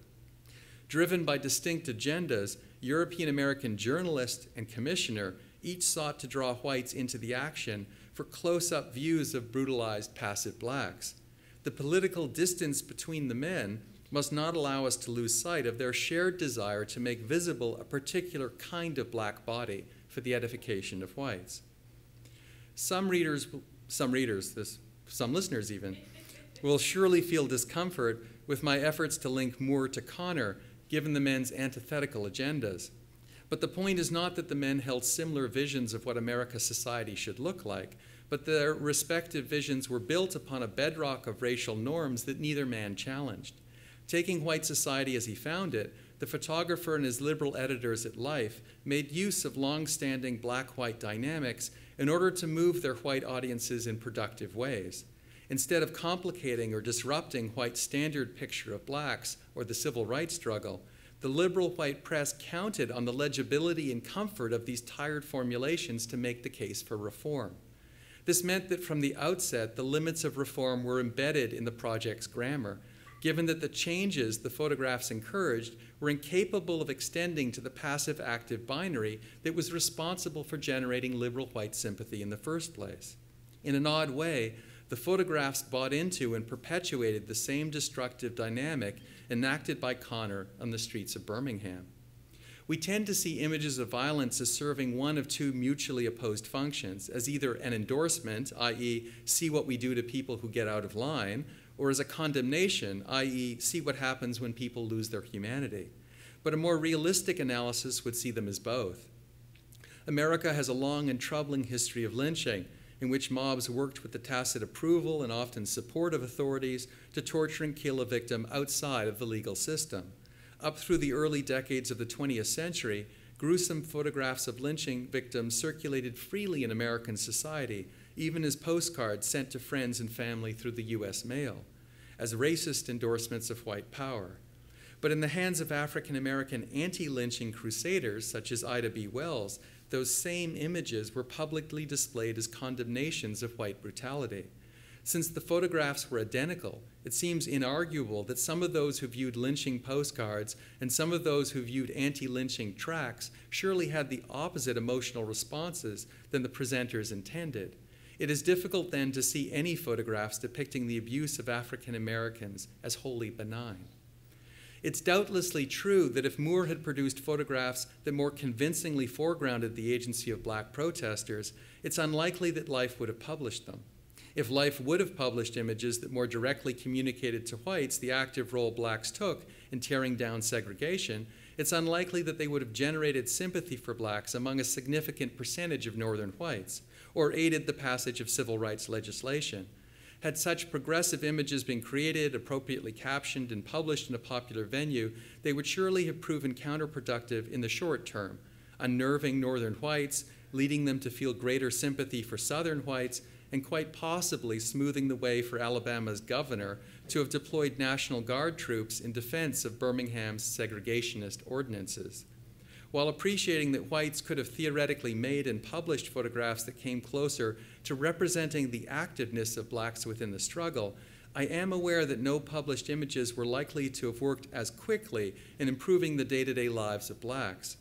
Driven by distinct agendas, European American journalist and commissioner each sought to draw whites into the action for close-up views of brutalized passive blacks. The political distance between the men must not allow us to lose sight of their shared desire to make visible a particular kind of black body for the edification of whites. Some listeners even, will surely feel discomfort with my efforts to link Moore to Connor, given the men's antithetical agendas. But the point is not that the men held similar visions of what America's society should look like, but their respective visions were built upon a bedrock of racial norms that neither man challenged. Taking white society as he found it, the photographer and his liberal editors at Life made use of long-standing black-white dynamics in order to move their white audiences in productive ways. Instead of complicating or disrupting white's standard picture of blacks or the civil rights struggle, the liberal white press counted on the legibility and comfort of these tired formulations to make the case for reform. This meant that from the outset, the limits of reform were embedded in the project's grammar, given that the changes the photographs encouraged were incapable of extending to the passive-active binary that was responsible for generating liberal white sympathy in the first place. In an odd way, the photographs bought into and perpetuated the same destructive dynamic enacted by Connor on the streets of Birmingham. We tend to see images of violence as serving one of two mutually opposed functions, as either an endorsement, i.e., see what we do to people who get out of line, or as a condemnation, i.e., see what happens when people lose their humanity. But a more realistic analysis would see them as both. America has a long and troubling history of lynching, in which mobs worked with the tacit approval and often support of authorities to torture and kill a victim outside of the legal system. Up through the early decades of the 20th century, gruesome photographs of lynching victims circulated freely in American society, even as postcards sent to friends and family through the U.S. mail, as racist endorsements of white power. But in the hands of African-American anti-lynching crusaders, such as Ida B. Wells, those same images were publicly displayed as condemnations of white brutality. Since the photographs were identical, it seems inarguable that some of those who viewed lynching postcards and some of those who viewed anti-lynching tracts surely had the opposite emotional responses than the presenters intended. It is difficult then to see any photographs depicting the abuse of African Americans as wholly benign. It's doubtlessly true that if Moore had produced photographs that more convincingly foregrounded the agency of black protesters, it's unlikely that Life would have published them. If Life would have published images that more directly communicated to whites the active role blacks took in tearing down segregation, it's unlikely that they would have generated sympathy for blacks among a significant percentage of northern whites, or aided the passage of civil rights legislation. Had such progressive images been created, appropriately captioned, and published in a popular venue, they would surely have proven counterproductive in the short term, unnerving northern whites, leading them to feel greater sympathy for southern whites, and quite possibly smoothing the way for Alabama's governor to have deployed National Guard troops in defense of Birmingham's segregationist ordinances. While appreciating that whites could have theoretically made and published photographs that came closer to representing the activeness of blacks within the struggle, I am aware that no published images were likely to have worked as quickly in improving the day-to-day lives of blacks.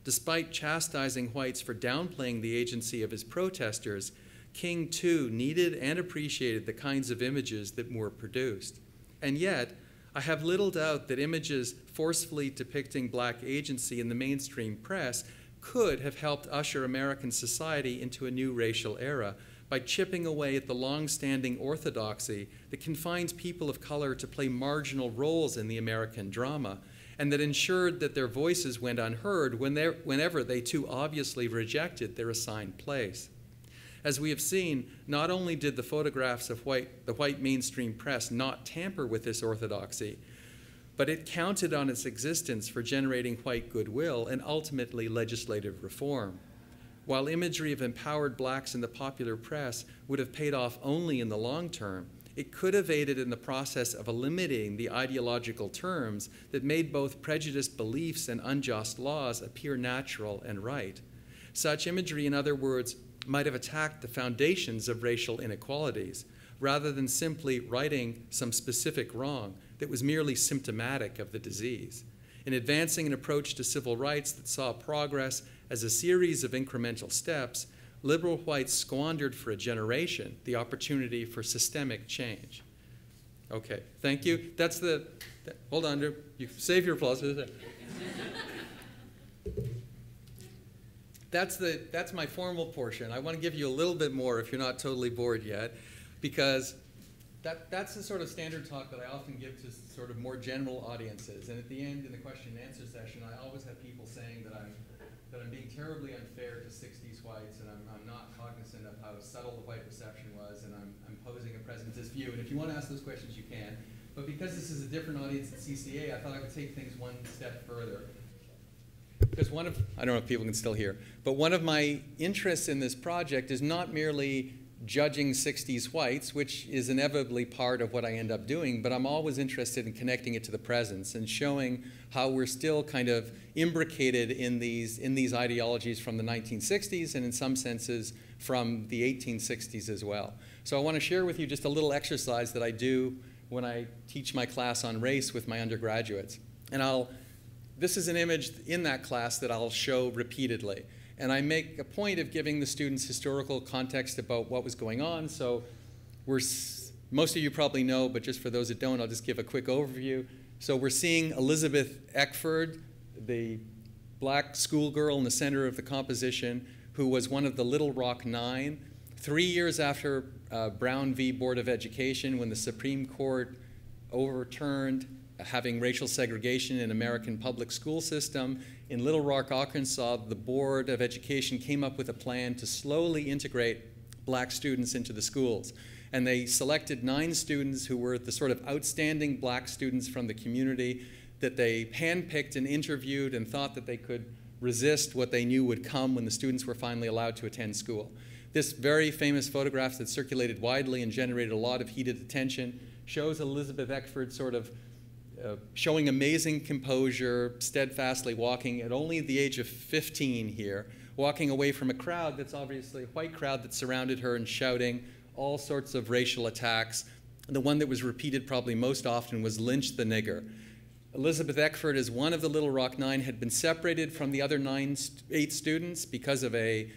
Despite chastising whites for downplaying the agency of his protesters, King, too, needed and appreciated the kinds of images that Moore produced. And yet, I have little doubt that images forcefully depicting black agency in the mainstream press could have helped usher American society into a new racial era by chipping away at the long-standing orthodoxy that confines people of color to play marginal roles in the American drama, and that ensured that their voices went unheard whenever they too obviously rejected their assigned place. As we have seen, not only did the photographs of the white mainstream press not tamper with this orthodoxy, but it counted on its existence for generating white goodwill and ultimately legislative reform. While imagery of empowered blacks in the popular press would have paid off only in the long term, it could have aided in the process of eliminating the ideological terms that made both prejudiced beliefs and unjust laws appear natural and right. Such imagery, in other words, might have attacked the foundations of racial inequalities, rather than simply righting some specific wrong that was merely symptomatic of the disease. In advancing an approach to civil rights that saw progress as a series of incremental steps, liberal whites squandered for a generation the opportunity for systemic change. Okay, thank you. Hold on, Drew. You save your applause. That's my formal portion. I want to give you a little bit more if you're not totally bored yet, because that's the sort of standard talk that I often give to sort of more general audiences. And at the end, in the question and answer session, I always have people saying that I'm being terribly unfair to 60s whites, and I'm not cognizant of how subtle the white reception was, and I'm posing a presentist view. And if you want to ask those questions, you can. But because this is a different audience at CCA, I thought I would take things one step further. Because I don't know if people can still hear, but one of my interests in this project is not merely judging 60s whites, which is inevitably part of what I end up doing, but I'm always interested in connecting it to the present and showing how we're still kind of imbricated in these ideologies from the 1960s and in some senses from the 1860s as well. So I want to share with you just a little exercise that I do when I teach my class on race with my undergraduates. And this is an image in that class that I'll show repeatedly. And I make a point of giving the students historical context about what was going on. So most of you probably know, but just for those that don't, I'll just give a quick overview. So we're seeing Elizabeth Eckford, the black schoolgirl in the center of the composition, who was one of the Little Rock Nine. 3 years after Brown v. Board of Education, when the Supreme Court overturned having racial segregation in American public school system, in Little Rock, Arkansas, the Board of Education came up with a plan to slowly integrate black students into the schools. And they selected 9 students who were the sort of outstanding black students from the community that they handpicked and interviewed and thought that they could resist what they knew would come when the students were finally allowed to attend school. This very famous photograph that circulated widely and generated a lot of heated attention shows Elizabeth Eckford sort of showing amazing composure, steadfastly walking at only the age of 15 here, walking away from a crowd that's obviously a white crowd that surrounded her and shouting, all sorts of racial attacks. The one that was repeated probably most often was "Lynch the nigger." Elizabeth Eckford, as one of the Little Rock Nine, had been separated from the other 8 students because of a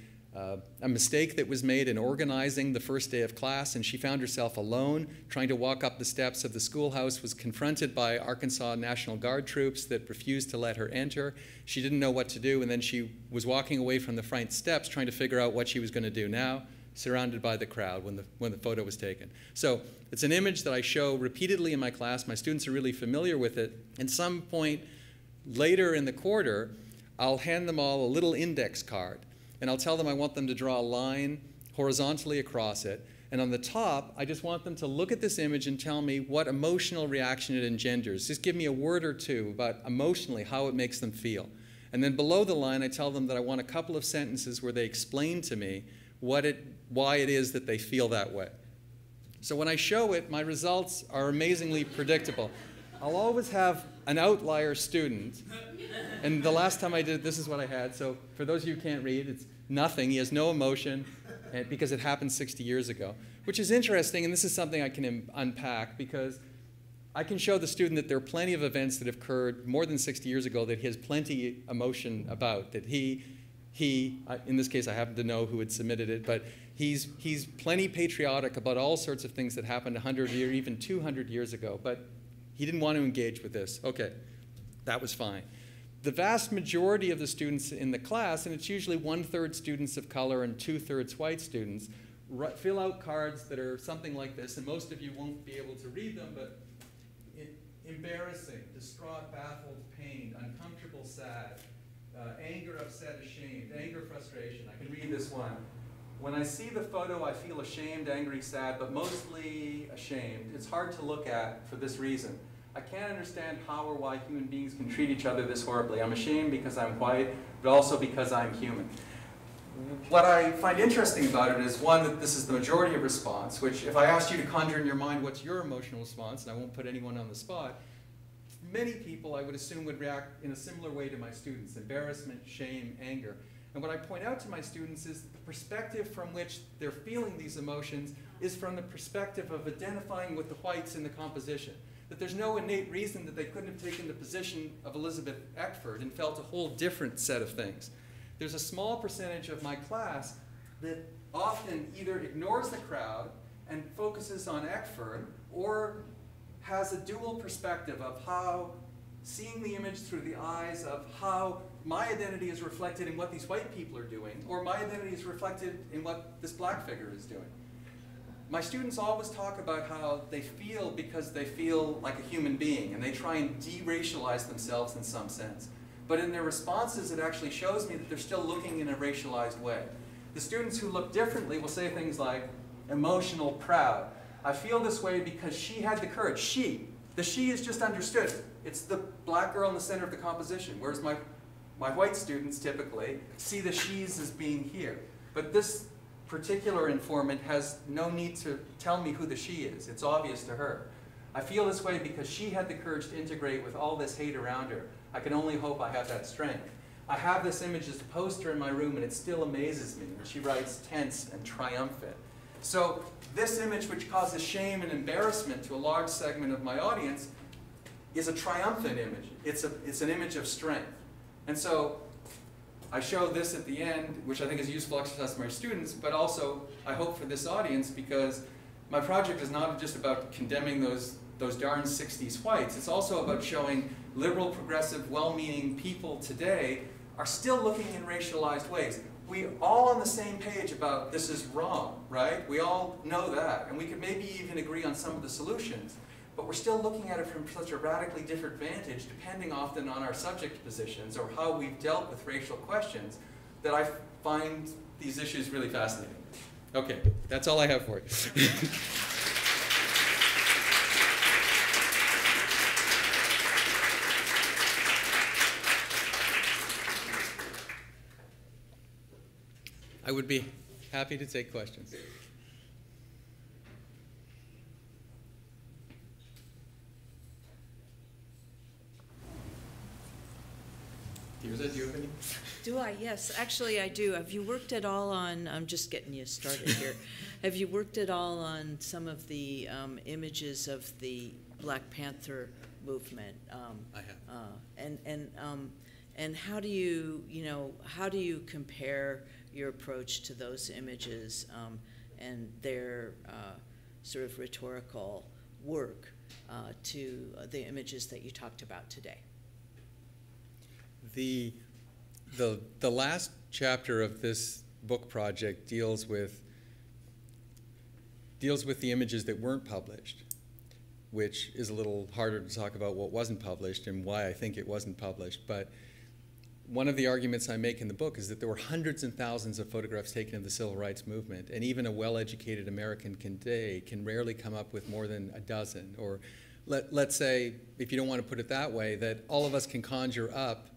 mistake that was made in organizing the first day of class, and she found herself alone trying to walk up the steps of the schoolhouse, was confronted by Arkansas National Guard troops that refused to let her enter. She didn't know what to do, and then she was walking away from the front steps trying to figure out what she was going to do now, surrounded by the crowd when the photo was taken. So it's an image that I show repeatedly in my class. My students are really familiar with it. At some point later in the quarter, I'll hand them all a little index card, and I'll tell them I want them to draw a line horizontally across it. And on the top, I just want them to look at this image and tell me what emotional reaction it engenders. Just give me a word or two about emotionally how it makes them feel. And then below the line, I tell them that I want a couple of sentences where they explain to me why it is that they feel that way. So when I show it, my results are amazingly predictable. I'll always have an outlier student. And the last time I did it, this is what I had. So for those of you who can't read, it's nothing. He has no emotion because it happened 60 years ago, which is interesting. And this is something I can unpack because I can show the student that there are plenty of events that have occurred more than 60 years ago that he has plenty emotion about, that he, in this case, I happen to know who had submitted it, but he's plenty patriotic about all sorts of things that happened 100 or even 200 years ago, but he didn't want to engage with this. Okay, that was fine. The vast majority of the students in the class, and it's usually 1/3 students of color and 2/3 white students, fill out cards that are something like this, and most of you won't be able to read them, but embarrassing, distraught, baffled, pained, uncomfortable, sad, anger, upset, ashamed, anger, frustration. I can read this one. When I see the photo, I feel ashamed, angry, sad, but mostly ashamed. It's hard to look at for this reason. I can't understand how or why human beings can treat each other this horribly. I'm ashamed because I'm white, but also because I'm human. What I find interesting about it is, one, that this is the majority of response, which if I asked you to conjure in your mind what's your emotional response, and I won't put anyone on the spot, many people, I would assume, would react in a similar way to my students: embarrassment, shame, anger. And what I point out to my students is that the perspective from which they're feeling these emotions is from the perspective of identifying with the whites in the composition. That there's no innate reason that they couldn't have taken the position of Elizabeth Eckford and felt a whole different set of things. There's a small percentage of my class that often either ignores the crowd and focuses on Eckford, or has a dual perspective of how seeing the image through the eyes of how my identity is reflected in what these white people are doing, or my identity is reflected in what this black figure is doing. My students always talk about how they feel because they feel like a human being, and they try and de-racialize themselves in some sense. But in their responses, it actually shows me that they're still looking in a racialized way. The students who look differently will say things like, emotional, proud. I feel this way because she had the courage. She. The she is just understood. It's the black girl in the center of the composition, whereas my white students typically see the she's as being here. But this particular informant has no need to tell me who the she is. It's obvious to her. I feel this way because she had the courage to integrate with all this hate around her. I can only hope I have that strength. I have this image as a poster in my room, and it still amazes me. And she writes tense and triumphant. So this image, which causes shame and embarrassment to a large segment of my audience, is a triumphant image. It's an image of strength. And so I show this at the end, which I think is a useful exercise for my students, but also I hope for this audience, because my project is not just about condemning those darn 60s whites. It's also about showing liberal, progressive, well-meaning people today are still looking in racialized ways. We're all on the same page about this is wrong, right? We all know that, and we could maybe even agree on some of the solutions, but we're still looking at it from such a radically different vantage, depending often on our subject positions or how we've dealt with racial questions, that I find these issues really fascinating. Okay, that's all I have for you. I would be happy to take questions. Tirza, do you have any? Do I? Yes, actually I do. Have you worked at all on, I'm just getting you started here. Have you worked at all on some of the images of the Black Panther movement? I have. And how do you, how do you compare your approach to those images and their sort of rhetorical work to the images that you talked about today? The last chapter of this book project deals with the images that weren't published, which is a little harder to talk about what wasn't published and why I think it wasn't published. But one of the arguments I make in the book is that there were hundreds and thousands of photographs taken of the civil rights movement, and even a well-educated American today can rarely come up with more than a dozen. Or let's say, if you don't want to put it that way, that all of us can conjure up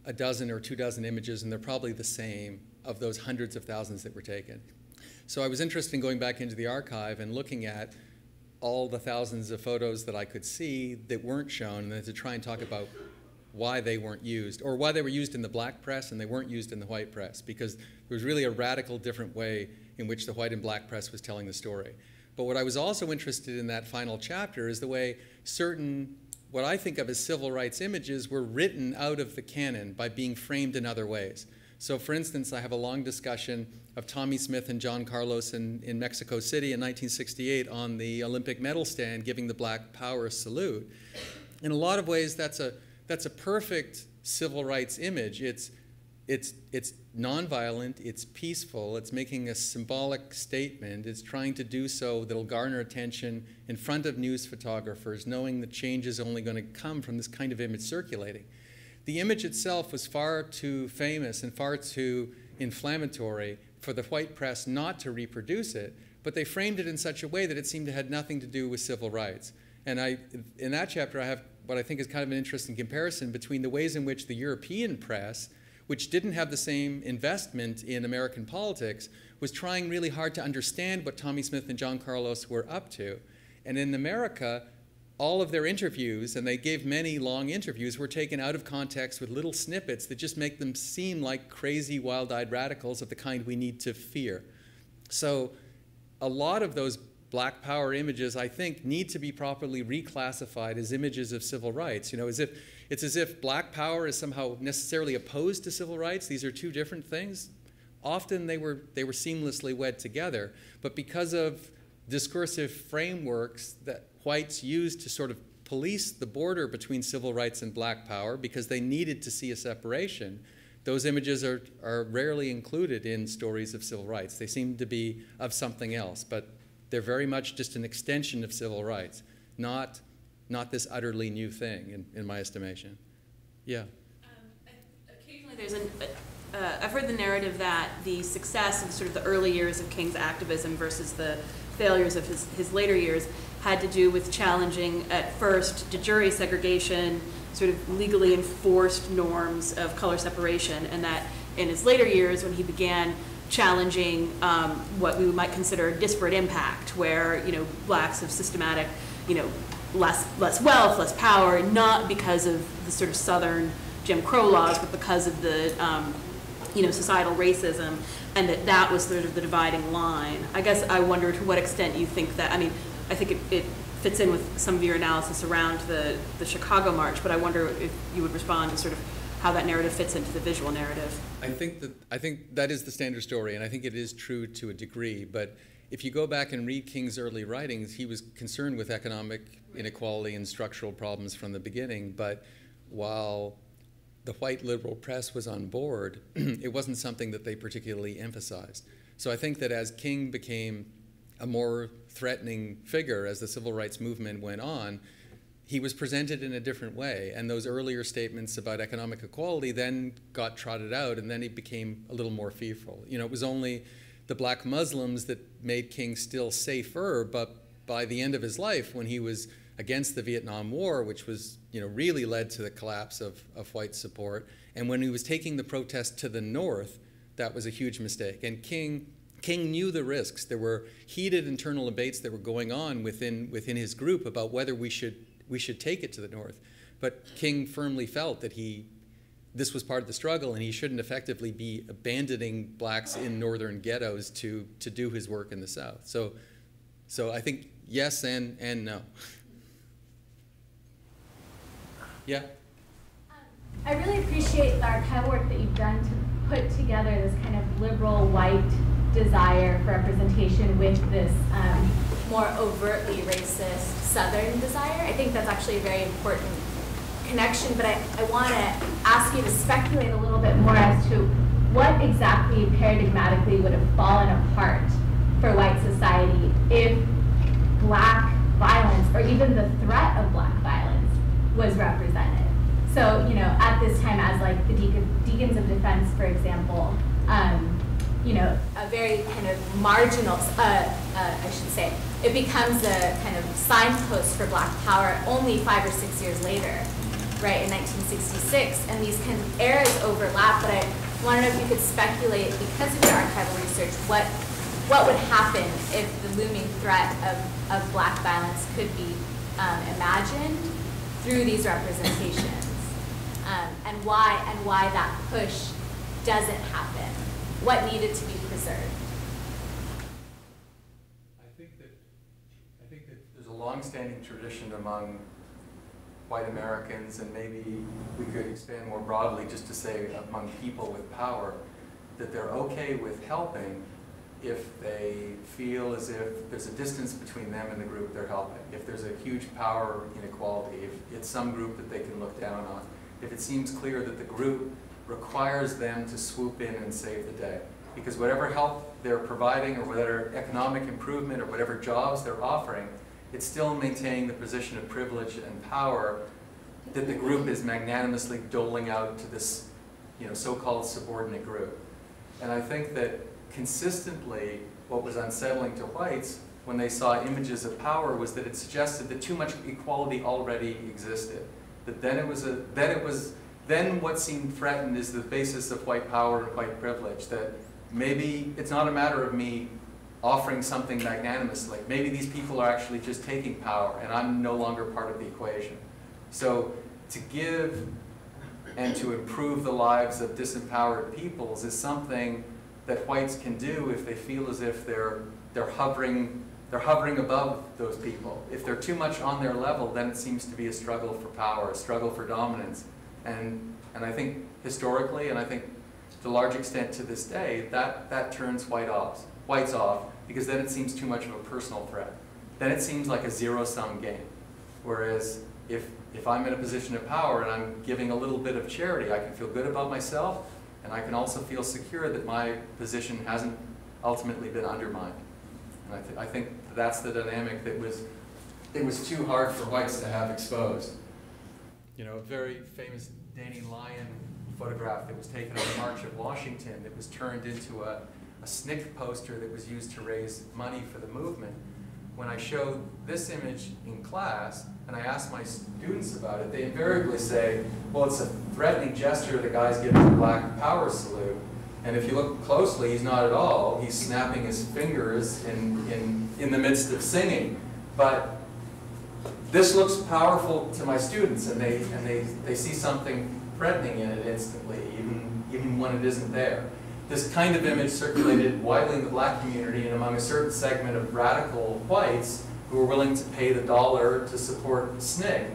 a dozen or 2 dozen images, and they're probably the same of those hundreds of thousands that were taken. So I was interested in going back into the archive and looking at all the thousands of photos that I could see that weren't shown, and then to try and talk about why they weren't used, or why they were used in the black press and they weren't used in the white press, because there was really a radical different way in which the white and black press was telling the story. But what I was also interested in that final chapter is the way certain, what I think of as civil rights images, were written out of the canon by being framed in other ways. So for instance, I have a long discussion of Tommy Smith and John Carlos in Mexico City in 1968 on the Olympic medal stand giving the Black Power salute. In a lot of ways, that's a perfect civil rights image. It's nonviolent, it's peaceful, it's making a symbolic statement, it's trying to do so that'll garner attention in front of news photographers, knowing that change is only going to come from this kind of image circulating. The image itself was far too famous and far too inflammatory for the white press not to reproduce it, but they framed it in such a way that it seemed to have nothing to do with civil rights. And in that chapter, I have what I think is kind of an interesting comparison between the ways in which the European press, which didn't have the same investment in American politics, was trying really hard to understand what Tommy Smith and John Carlos were up to. And in America, all of their interviews, and they gave many long interviews, were taken out of context with little snippets that just make them seem like crazy, wild-eyed radicals of the kind we need to fear. So a lot of those Black Power images, I think, need to be properly reclassified as images of civil rights. You know, it's as if Black Power is somehow necessarily opposed to civil rights. These are two different things. Often they were seamlessly wed together, but because of discursive frameworks that whites used to sort of police the border between civil rights and Black Power, because they needed to see a separation, those images are rarely included in stories of civil rights. They seem to be of something else, but they're very much just an extension of civil rights, not this utterly new thing, in my estimation. Yeah? Occasionally there's I've heard the narrative that the success of sort of the early years of King's activism versus the failures of his later years had to do with challenging, at first, de jure segregation, sort of legally enforced norms of color separation, and that in his later years, when he began challenging what we might consider a disparate impact, where blacks have systematic, less wealth, less power, not because of the sort of Southern Jim Crow laws, but because of the societal racism, and that was sort of the dividing line. I guess I wonder to what extent you think that, I think it fits in with some of your analysis around the Chicago March, but I wonder if you would respond to sort of how that narrative fits into the visual narrative. I think that is the standard story, and I think it is true to a degree, but if you go back and read King's early writings, he was concerned with economic inequality and structural problems from the beginning, but while the white liberal press was on board, it wasn't something that they particularly emphasized. So I think that as King became a more threatening figure as the civil rights movement went on, he was presented in a different way, and those earlier statements about economic equality then got trotted out, and then he became a little more fearful. It was only the black Muslims that made King still safer, but by the end of his life, when he was against the Vietnam War, which was, really led to the collapse of white support, and when he was taking the protest to the north, that was a huge mistake. And King knew the risks. There were heated internal debates that were going on within his group about whether we should take it to the north. But King firmly felt that this was part of the struggle, and he shouldn't effectively be abandoning blacks in northern ghettos to do his work in the South. So I think yes and no. Yeah? I really appreciate the archival work that you've done to put together this kind of liberal white desire for representation with this more overtly racist Southern desire. I think that's actually a very important connection, but I want to ask you to speculate a little bit more as to what exactly paradigmatically would have fallen apart for white society if black violence, or even the threat of black violence, was represented. So, you know, at this time, as like the Deacons of Defense, for example, you know, a very kind of marginal, I should say, it becomes a kind of signpost for black power only 5 or 6 years later, right, in 1966, and these kind of eras overlap, but I want to know if you could speculate, because of your archival research, what would happen if the looming threat of black violence could be imagined through these representations, and why that push doesn't happen. What needed to be preserved? I think that there's a long-standing tradition among white Americans, and maybe we could expand more broadly just to say among people with power, that they're okay with helping if they feel as if there's a distance between them and the group they're helping, if there's a huge power inequality, if it's some group that they can look down on, if it seems clear that the group requires them to swoop in and save the day. Because whatever help they're providing, or whatever economic improvement, or whatever jobs they're offering, it's still maintaining the position of privilege and power that the group is magnanimously doling out to this, you know, so-called subordinate group. And I think that consistently what was unsettling to whites when they saw images of power was that it suggested that too much equality already existed. That then what seemed threatened is the basis of white power and white privilege, that maybe it's not a matter of me offering something magnanimously. Maybe these people are actually just taking power and I'm no longer part of the equation. So to give and to improve the lives of disempowered peoples is something that whites can do if they feel as if they're hovering above those people. If they're too much on their level, then it seems to be a struggle for power, a struggle for dominance. And I think historically, and I think to a large extent to this day, that turns whites off, because then it seems too much of a personal threat. Then it seems like a zero-sum game. Whereas if I'm in a position of power and I'm giving a little bit of charity, I can feel good about myself, and I can also feel secure that my position hasn't ultimately been undermined. And I think that's the dynamic that it was too hard for whites to have exposed. You know, a very famous Danny Lyon photograph that was taken on the March of Washington that was turned into a SNCC poster that was used to raise money for the movement. When I showed this image in class and I asked my students about it, they invariably say, well, it's a threatening gesture, the guy's giving the Black Power salute. And if you look closely, he's not at all. He's snapping his fingers in the midst of singing. But this looks powerful to my students, and they see something threatening in it instantly, even when it isn't there. This kind of image circulated widely in the black community and among a certain segment of radical whites who were willing to pay the dollar to support SNCC.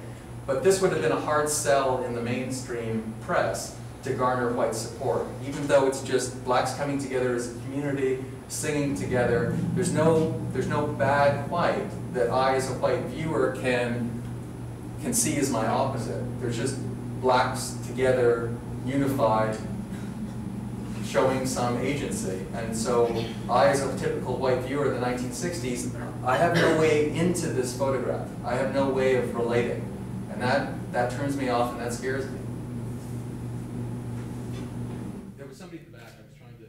But this would have been a hard sell in the mainstream press to garner white support. Even though it's just blacks coming together as a community, singing together, there's no bad white that I as a white viewer can see as my opposite. There's just blacks together, unified, showing some agency. And so I, as a typical white viewer of the 1960s, I have no way into this photograph. I have no way of relating. And that turns me off and that scares me. There was somebody in the back. I was trying to...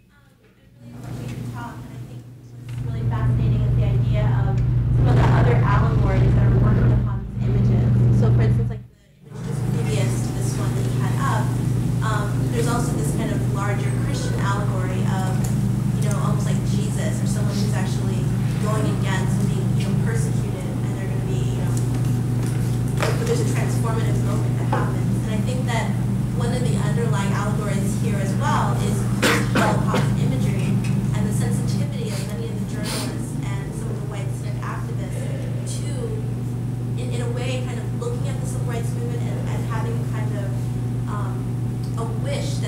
I really appreciate your talk, and I think what's really fascinating is the idea of some of the other allegories that are working upon these images. So for instance, like the image just previous to this one that you had up, there's also this kind of larger Christian allegory of, almost like Jesus, or someone who's actually going against and being, persecuted, and they're going to be, but there's a transformative moment that happens. And I think that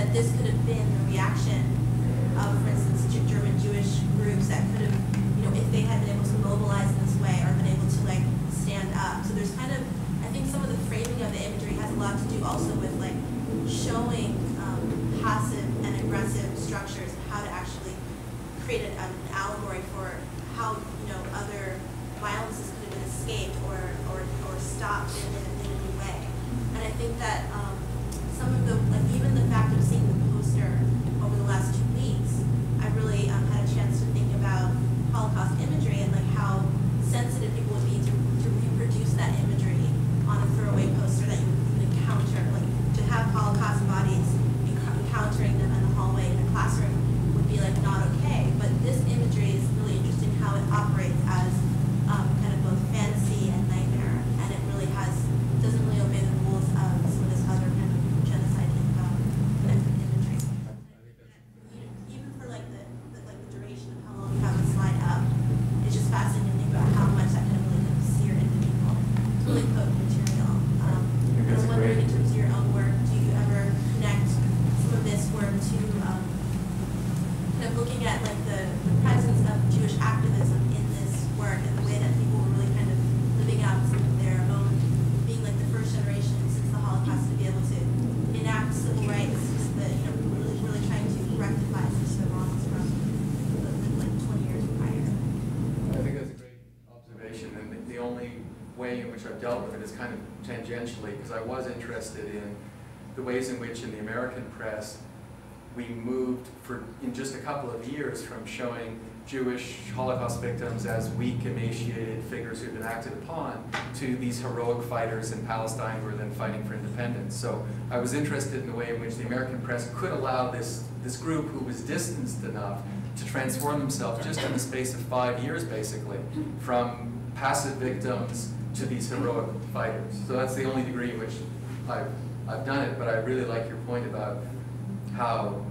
that this could have been the reaction of, for instance, German Jewish groups that could have, if they had been able to mobilize in this way or been able to like stand up. So there's kind of, I think some of the framing of the imagery has a lot to do also with like showing passive and aggressive structures, how to actually create an allegory for how other violences could have been escaped or stopped in a new way. And I think that some of the, like even the fact of seeing the poster over the last 2 weeks, I really had a chance to think about Holocaust imagery and like how sensitive people would be to reproduce that imagery on a throwaway poster that you would encounter. Like to have Holocaust bodies, encountering them in the hallway in a classroom would be like not okay. But this imagery is really interesting how it operates as kind of both fantasy and nightmare, and it really doesn't really obey the rules of some of this other kind of genocide imagery. Even for like the duration of how long you have the slide up, it's just fascinating to think about how much that can really kind of sear into people. It's really potent material. And I'm wondering, in terms of your own work, do you ever connect some of this work to kind of looking at like the presence of Jewish activism in this work and the way that people were really kind of living out some of their own, being like the first generation since the Holocaust to be able to enact civil rights, really trying to rectify some of the wrongs from like 20 years prior. I think that's a great observation, and the only way in which I've dealt with it is kind of tangentially, because I was interested in the ways in which in the American press we moved in just a couple of years from showing Jewish Holocaust victims as weak, emaciated figures who'd been acted upon to these heroic fighters in Palestine who were then fighting for independence. So I was interested in the way in which the American press could allow this group who was distanced enough to transform themselves just in the space of 5 years, basically, from passive victims to these heroic fighters. So that's the only degree in which I've done it, but I really like your point about how,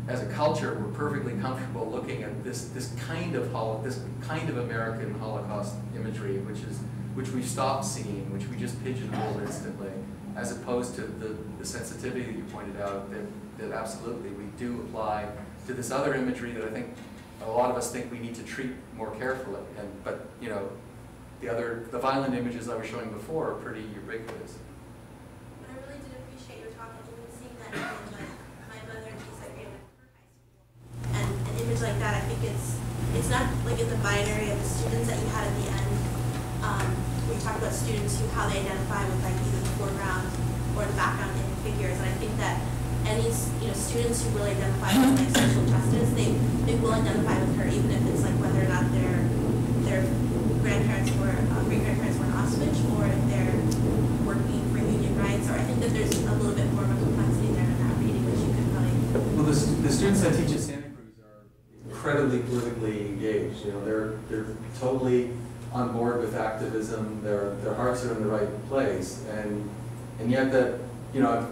as a culture, we're perfectly comfortable looking at this kind of American Holocaust imagery, which we've stopped seeing, which we just pigeonhole instantly, as opposed to the sensitivity that you pointed out that absolutely we do apply to this other imagery that I think a lot of us think we need to treat more carefully. But the violent images I was showing before are pretty ubiquitous. But I really did appreciate your talk, and even seeing that image, like my mother and she segregated her high school, and an image like that, I think it's not like in the binary of the students that you had at the end. We talked about students how they identify with like either the foreground or the background in figures, and I think that any students who really identify with like social justice, they will identify with her, even if it's like whether or not their grandparents were great-grandparents were in Auschwitz, or if they're working for union rights. Or I think that there's a little bit more of a complexity there in that reading, which you could probably. Well, the students I teach at Santa Cruz are incredibly politically engaged. They're totally on board with activism. Their hearts are in the right place, and yet that I've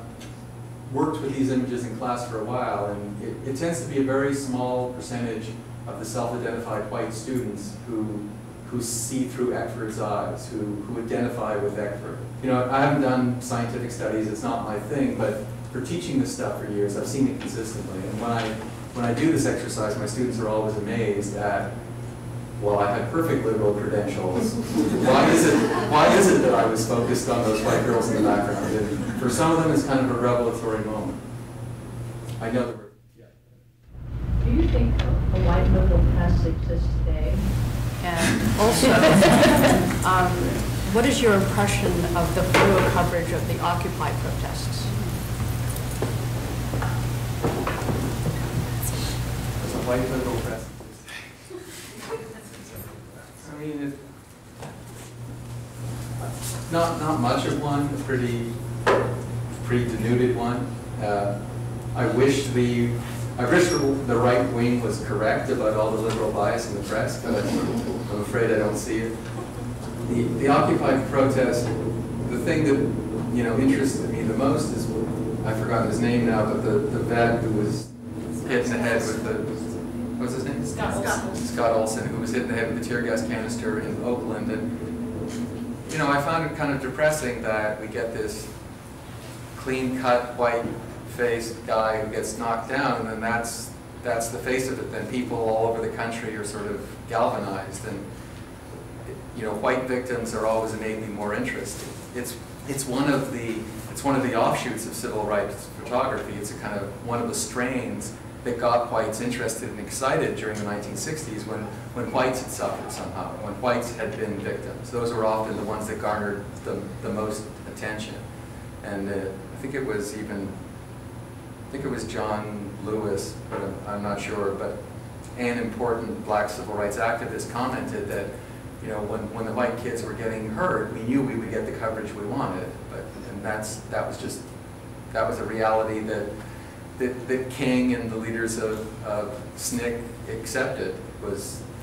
worked with these images in class for a while, and it tends to be a very small percentage of the self-identified white students who see through Eckford's eyes, who identify with Eckford. I haven't done scientific studies, it's not my thing, but for teaching this stuff for years, I've seen it consistently. And when I do this exercise, my students are always amazed at, well, I had perfect liberal credentials. Why is it that I was focused on those white girls in the background? And for some of them, it's kind of a revelatory moment. I know there were, yeah. Do you think a white liberal press exists today? And also, what is your impression of the photo coverage of the Occupy protests? There's a white liberal press. I mean, not much of one, a pretty denuded one. I wish the right wing was correct about all the liberal bias in the press, but I'm afraid I don't see it. The Occupy protest, the thing that interested me the most is, I've forgotten his name now, but the vet who was hit in the head with the, what's his name? Scott Olson, who was hit in the head with a tear gas canister in Oakland. And I found it kind of depressing that we get this clean-cut white face guy who gets knocked down, and then that's the face of it. Then people all over the country are sort of galvanized, and white victims are always innately more interesting. It's one of the offshoots of civil rights photography. It's a kind of one of the strains that got whites interested and excited during the 1960s when whites had suffered somehow, when whites had been victims. Those were often the ones that garnered the most attention. And I think it was John Lewis, but I'm not sure, but an important black civil rights activist commented that when the white kids were getting hurt, we knew we would get the coverage we wanted, and that was a reality that King and the leaders of SNCC accepted.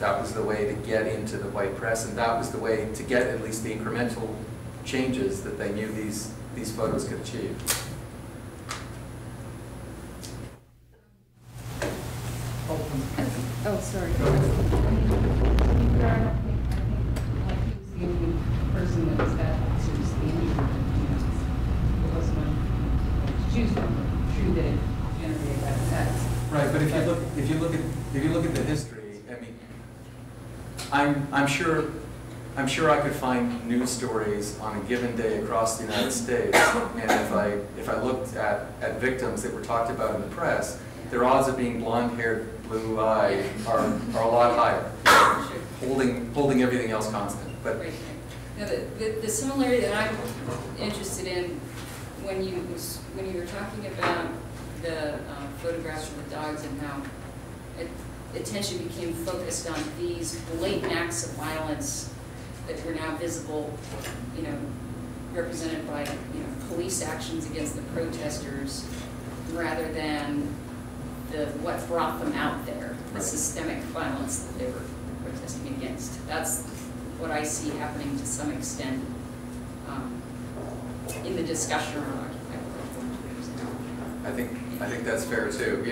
That was the way to get into the white press, and that was the way to get at least the incremental changes that they knew these photos could achieve. Oh, sorry. Person that was that seriously injured, it wasn't to choose from. True that it generated that effect. Right, but if you look at the history, I mean, I'm sure I could find news stories on a given day across the United States, and if I looked at victims that were talked about in the press, their odds of being blonde-haired, blue-eyed are a lot higher, holding everything else constant. But right. Now, the similarity that I'm interested in when you were talking about the photographs of the dogs and how attention became focused on these blatant acts of violence that were now visible, represented by police actions against the protesters, rather than what brought them out there, the systemic violence that they were protesting against. That's what I see happening to some extent in the discussion around Occupy I think that's fair too.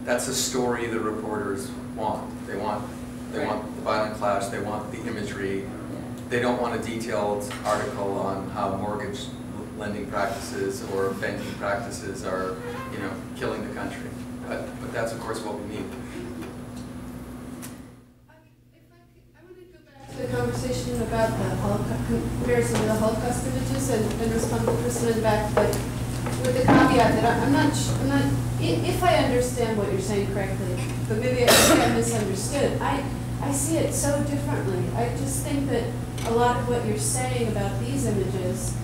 That's a story the reporters want. They want the violent clash. They want the imagery. Yeah. They don't want a detailed article on how mortgage lending practices or banking practices are, killing the country. But that's of course what we need. The conversation about the Holocaust, comparison to the Holocaust images, and respond to the person in the back, but with the caveat that I'm not, if I understand what you're saying correctly, but maybe I misunderstood, I see it so differently. I just think that a lot of what you're saying about these images,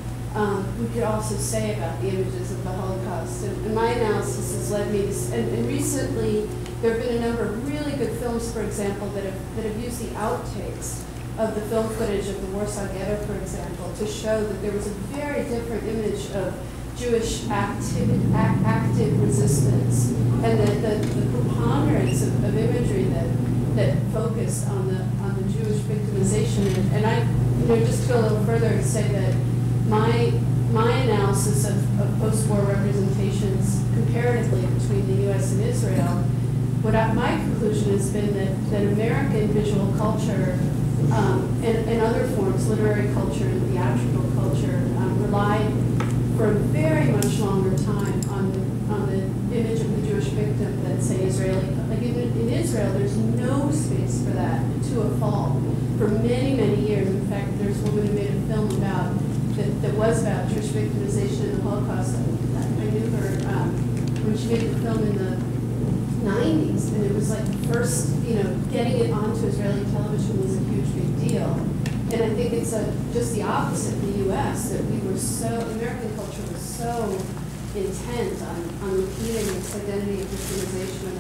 we could also say about the images of the Holocaust. And my analysis has led me to, and recently there have been a number of really good films, for example, that have used the outtakes of the film footage of the Warsaw Ghetto, for example, to show that there was a very different image of Jewish active resistance, and that the preponderance of imagery that focused on the Jewish victimization. And I, just to go a little further and say that my analysis of post-war representations comparatively between the U.S. and Israel, my conclusion has been that American visual culture and other forms, literary culture and theatrical culture, relied for a very much longer time on the image of the Jewish victim than, say, Israeli. Like in Israel, there's no space for that to a fault for many, many years. In fact, there's a woman who made a film that was about Jewish victimization in the Holocaust. I knew her when she made the film in the 90s, and it was like the first, getting it onto Israeli television was a huge big deal. And I think it's just the opposite in the U.S., that American culture was so intent on repeating its identity of victimization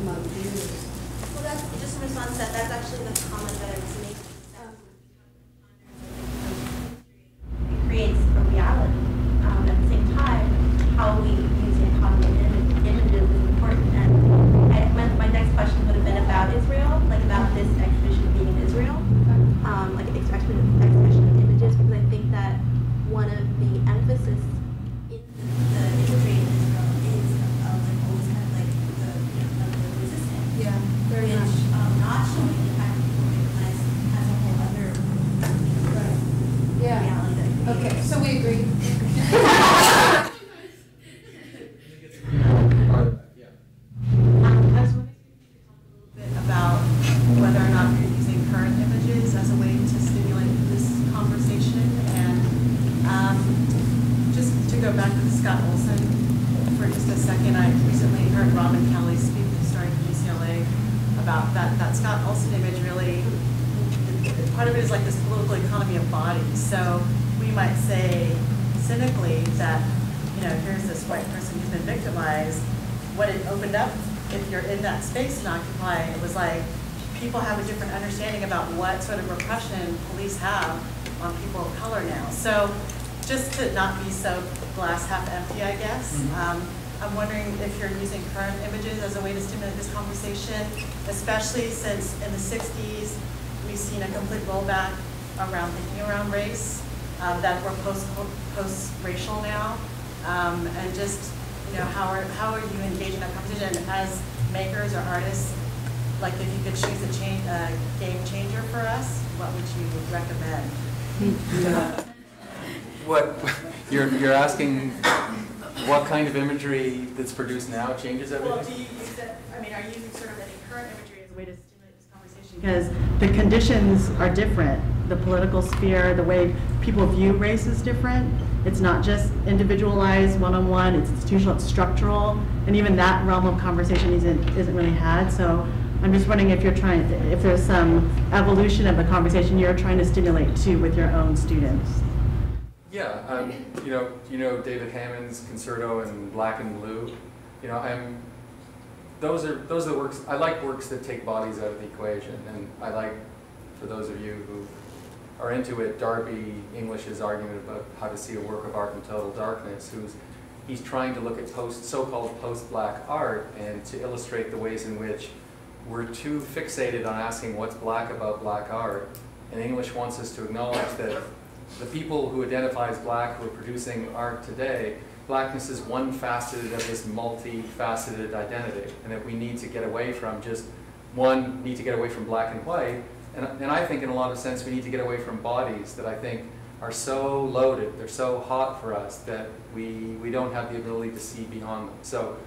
among Jews. Well, that's just in response to that. That's actually the comment that I was making. It creates a reality. At the same time, how we use and cognitive images is important. And my next question would have been about Israel, like about this exhibition being in Israel, like an exhibition of images, because I think that one of the emphasis in the imagery in Israel is like always kind of like the resistance. Yeah, very which much. Not showing the fact that people recognize as heard Robin Kelly speak, historian from UCLA, about that Scott Olson image really, part of it is like this political economy of bodies. So we might say cynically that, you know, here's this white person who's been victimized. What it opened up, if you're in that space in Occupy, it was like people have a different understanding about what sort of repression police have on people of color now. So just to not be so glass half empty, I guess. I'm wondering if you're using current images as a way to stimulate this conversation, especially since in the 60s, we've seen a complete rollback around thinking around race, that we're post-racial now, and just, you know, how are you engaging that conversation as makers or artists? Like, if you could choose a game changer for us, what would you recommend? What you're asking? What kind of imagery that's produced now changes everything? Well, do you use it? I mean, are you using sort of any current imagery as a way to stimulate this conversation? Because the conditions are different. The political sphere, the way people view race is different. It's not just individualized, one-on-one. It's institutional, it's structural, and even that realm of conversation isn't really had. So I'm just wondering if you're trying to, if there's some evolution of the conversation you're trying to stimulate too with your own students. Yeah, you know David Hammond's Concerto in Black and Blue. You know, those are the works. I like works that take bodies out of the equation, and I like, for those of you who are into it, Darby English's argument about how to see a work of art in total darkness. He's trying to look at so-called post-black art and to illustrate the ways in which we're too fixated on asking what's black about black art, and English wants us to acknowledge that the people who identify as black who are producing art today, blackness is one facet of this multifaceted identity, and that we need to get away from just need to get away from black and white, and I think in a lot of sense we need to get away from bodies that I think are so loaded, they're so hot for us that we don't have the ability to see beyond them. So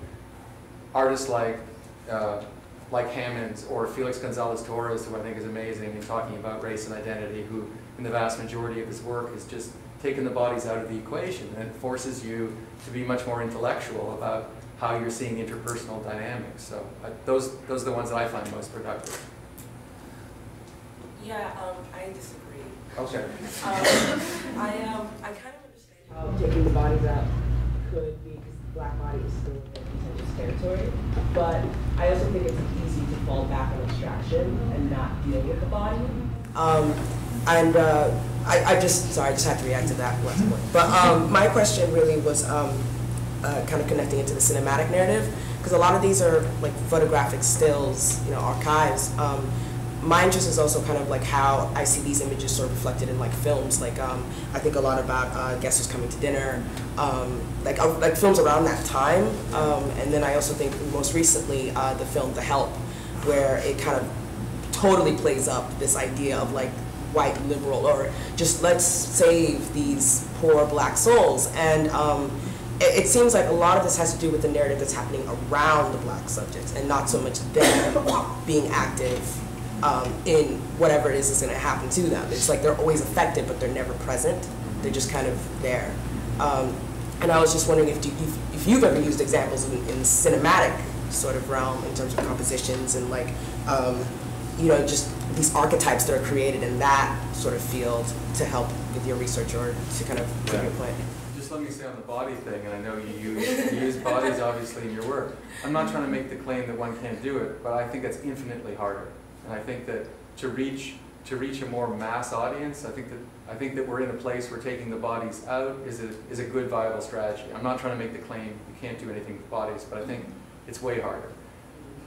artists like Hammond's or Felix Gonzalez Torres, who I think is amazing in talking about race and identity, who in the vast majority of his work has just taken the bodies out of the equation, and it forces you to be much more intellectual about how you're seeing interpersonal dynamics. So those are the ones that I find most productive. Yeah, I disagree. Okay. I kind of understand how taking the bodies out could be, because the black body is still in contentious territory, but I also think it's easy to fall back on abstraction and not deal with the body. I just have to react to that once more. But my question really was kind of connecting it to the cinematic narrative, because a lot of these are like photographic stills, you know, archives. My interest is also kind of like how I see these images sort of reflected in like films. Like I think a lot about Guess Who's Coming to Dinner, like films around that time. And then I also think most recently the film The Help, where it kind of totally plays up this idea of like white liberal, or just let's save these poor black souls. And it seems like a lot of this has to do with the narrative that's happening around the black subjects, and not so much them being active in whatever it is that's going to happen to them. It's like they're always affected, but they're never present. They're just kind of there. And I was just wondering if you've ever used examples in cinematic sort of realm in terms of compositions and like, you know, just these archetypes that are created in that sort of field to help with your research or to kind of prove your point. Just let me say on the body thing, and I know you use bodies obviously in your work. I'm not trying to make the claim that one can't do it, but I think that's infinitely harder. And I think that to reach a more mass audience, I think that we're in a place where taking the bodies out is a good viable strategy. I'm not trying to make the claim you can't do anything with bodies, but I think it's way harder.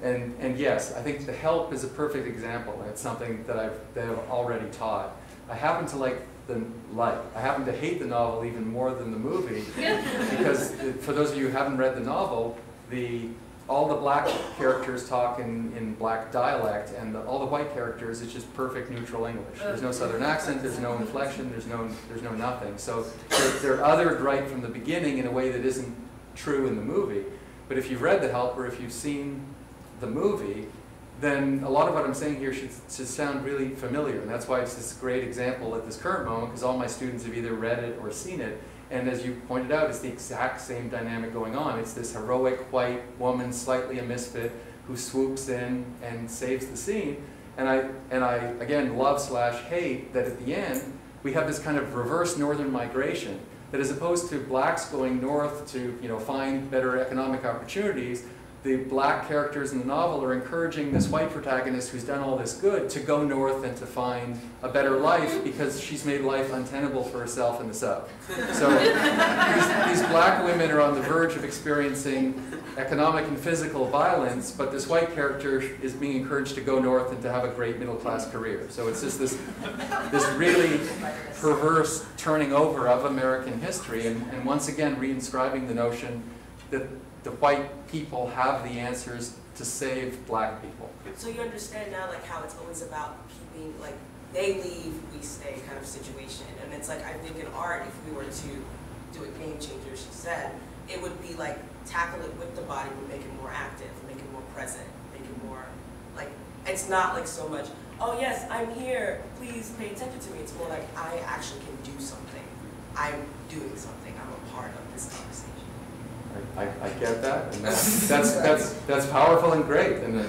And yes, I think The Help is a perfect example, and it's something that I've already taught. I happen to hate the novel even more than the movie, because for those of you who haven't read the novel, all the black characters talk in black dialect, and all the white characters, it's just perfect neutral English. There's no southern accent, there's no inflection, there's no nothing. So they're othered right from the beginning in a way that isn't true in the movie. But if you've read The Help, or if you've seen the movie, then a lot of what I'm saying here should sound really familiar, and that's why it's this great example at this current moment, because all my students have either read it or seen it, And as you pointed out, it's the exact same dynamic going on. It's this heroic white woman, slightly a misfit, who swoops in and saves the scene. And I again, love/hate that at the end, we have this kind of reverse northern migration, that as opposed to blacks going north to find better economic opportunities, the black characters in the novel are encouraging this white protagonist who's done all this good to go north and to find a better life because she's made life untenable for herself in the South. So these black women are on the verge of experiencing economic and physical violence, but this white character is being encouraged to go north and to have a great middle-class career. So it's just this really perverse turning over of American history, and once again reinscribing the notion that the white people have the answers to save black people. So you understand now like how it's always about keeping, like, they leave, we stay kind of situation. And it's like, I think in art, if we were to do a game changer, she said, it would be like tackle it with the body, but make it more active, make it more present, make it more, like, it's not like so much, oh yes, I'm here, please pay attention to me. It's more like, I actually can do something. I'm doing something, I'm a part of this conversation. I get that, and that's powerful and great, and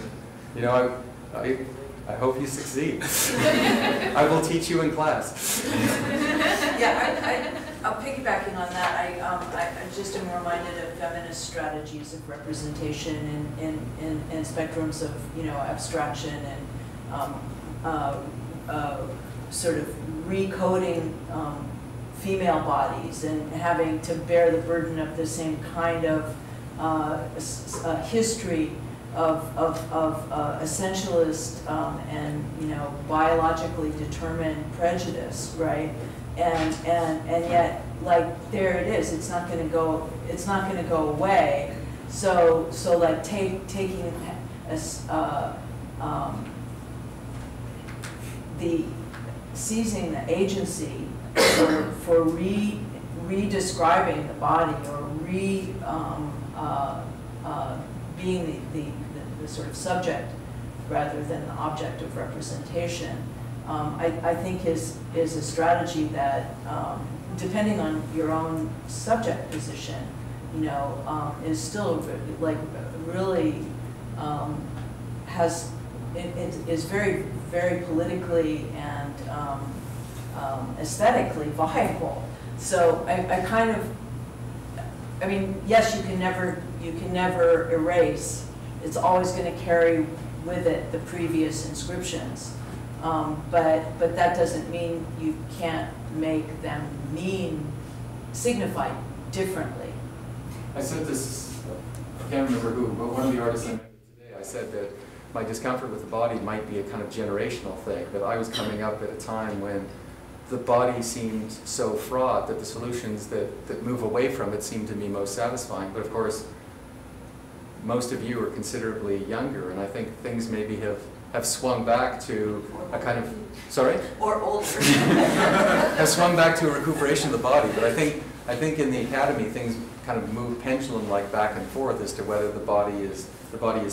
I hope you succeed. I will teach you in class. Yeah, I'll piggybacking on that. I just am reminded of feminist strategies of representation in spectrums of abstraction and sort of recoding female bodies and having to bear the burden of the same kind of history of essentialist and biologically determined prejudice, right? And yet, like, there it is. It's not going to go. It's not going to go away. So like taking seizing the agency for redescribing the body or being the sort of subject rather than the object of representation, I think is a strategy that, depending on your own subject position, is still like really is very, very politically and aesthetically viable. So I mean, yes, you can never erase. It's always going to carry with it the previous inscriptions, but that doesn't mean you can't make them signify differently. I said this, I can't remember who, but one of the artists I met today, I said that my discomfort with the body might be a kind of generational thing, that I was coming up at a time when the body seemed so fraught that the solutions that move away from it seemed to me most satisfying. But of course, most of you are considerably younger, and I think things maybe have swung back to a kind of, sorry? Or older. Have swung back to a recuperation of the body, but I think in the academy things kind of move pendulum-like back and forth as to whether the body is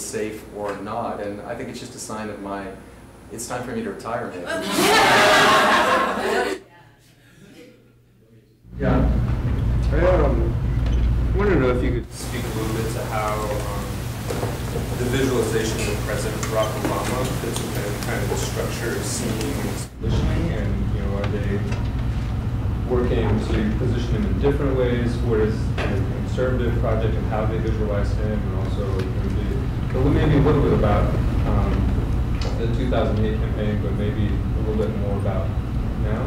safe or not, and I think it's just a sign of it's time for me to retire maybe. Yeah. I want to know if you could speak a little bit to how the visualization of President Barack Obama fits within kind of the structure of seeing and positioning, and are they working to position him in different ways? What is a conservative project and how they visualize him, and also maybe a little bit about the 2008 campaign, but maybe a little bit more about now?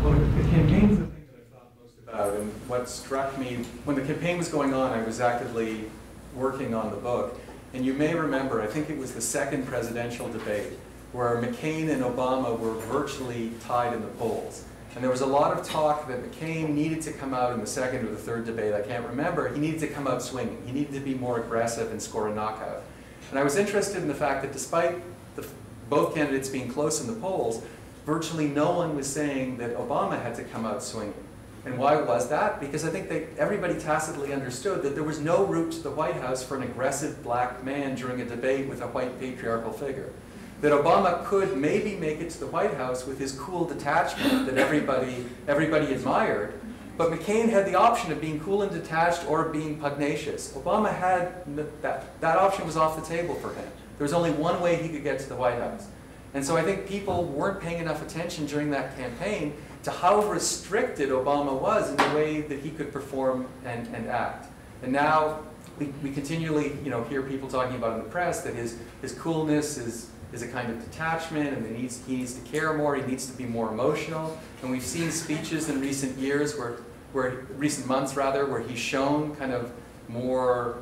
Well, the campaign's the thing that I thought most about, and what struck me, when the campaign was going on, I was actively working on the book, and you may remember, I think it was the second presidential debate, where McCain and Obama were virtually tied in the polls. And there was a lot of talk that McCain needed to come out in the second or the third debate, I can't remember, he needed to come out swinging. He needed to be more aggressive and score a knockout. And I was interested in the fact that despite both candidates being close in the polls, virtually no one was saying that Obama had to come out swinging. And why was that? Because I think everybody tacitly understood that there was no route to the White House for an aggressive black man during a debate with a white patriarchal figure. That Obama could maybe make it to the White House with his cool detachment that everybody admired, But McCain had the option of being cool and detached or being pugnacious. Obama had that option was off the table for him. There was only one way he could get to the White House. And so I think people weren't paying enough attention during that campaign to how restricted Obama was in the way that he could perform and act. And now we continually, hear people talking about in the press that his coolness is a kind of detachment, and that he needs to care more, he needs to be more emotional. And we've seen speeches in recent years recent months rather, where he's shown kind of more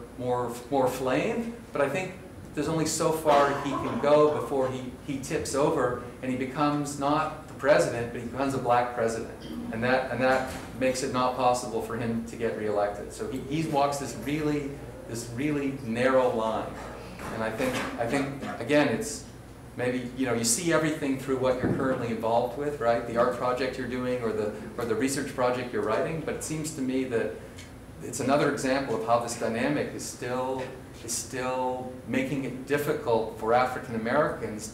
flame. But I think there's only so far he can go before he tips over and he becomes not the president, but he becomes a black president. And that makes it not possible for him to get reelected. So he walks this really narrow line. And I think again, it's maybe, you see everything through what you're currently involved with, right? The art project you're doing or the research project you're writing, but it seems to me that it's another example of how this dynamic is still making it difficult for African Americans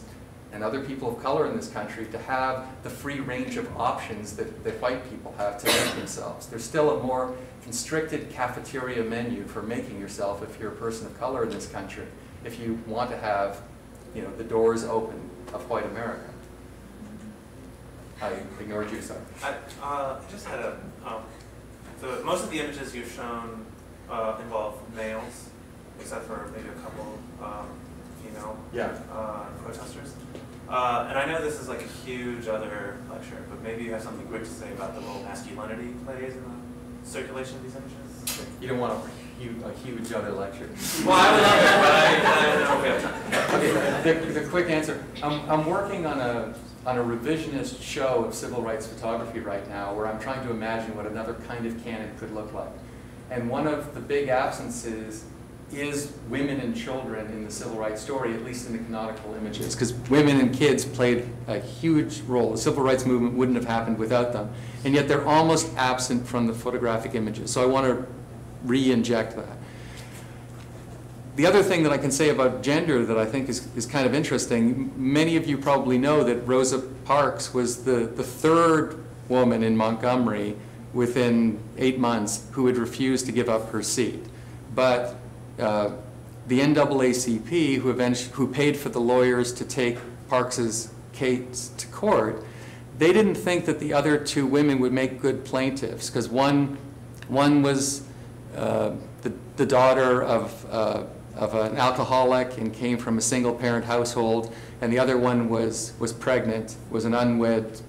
and other people of color in this country to have the free range of options that white people have to make themselves. There's still a more constricted cafeteria menu for making yourself if you're a person of color in this country, if you want to have the doors open of white America. I ignored you, sorry. I just had most of the images you've shown involve males, except for maybe a couple female protesters. And I know this is like a huge other lecture, but maybe you have something quick to say about the role masculinity plays in the circulation of these images? You don't want a huge other lecture. Well, I would love it, but I don't know if we have time. Okay, the quick answer. I'm working on a revisionist show of civil rights photography right now, where I'm trying to imagine what another kind of canon could look like. And one of the big absences is women and children in the civil rights story, at least in the canonical images, because women and kids played a huge role. The civil rights movement wouldn't have happened without them. And yet they're almost absent from the photographic images. So I want to re-inject that. The other thing that I can say about gender that I think is kind of interesting, many of you probably know that Rosa Parks was the third woman in Montgomery within 8 months who had refused to give up her seat. But the NAACP, who paid for the lawyers to take Parks's case to court, they didn't think that the other two women would make good plaintiffs, because one was the daughter of an alcoholic and came from a single-parent household, and the other one was pregnant, was an unwed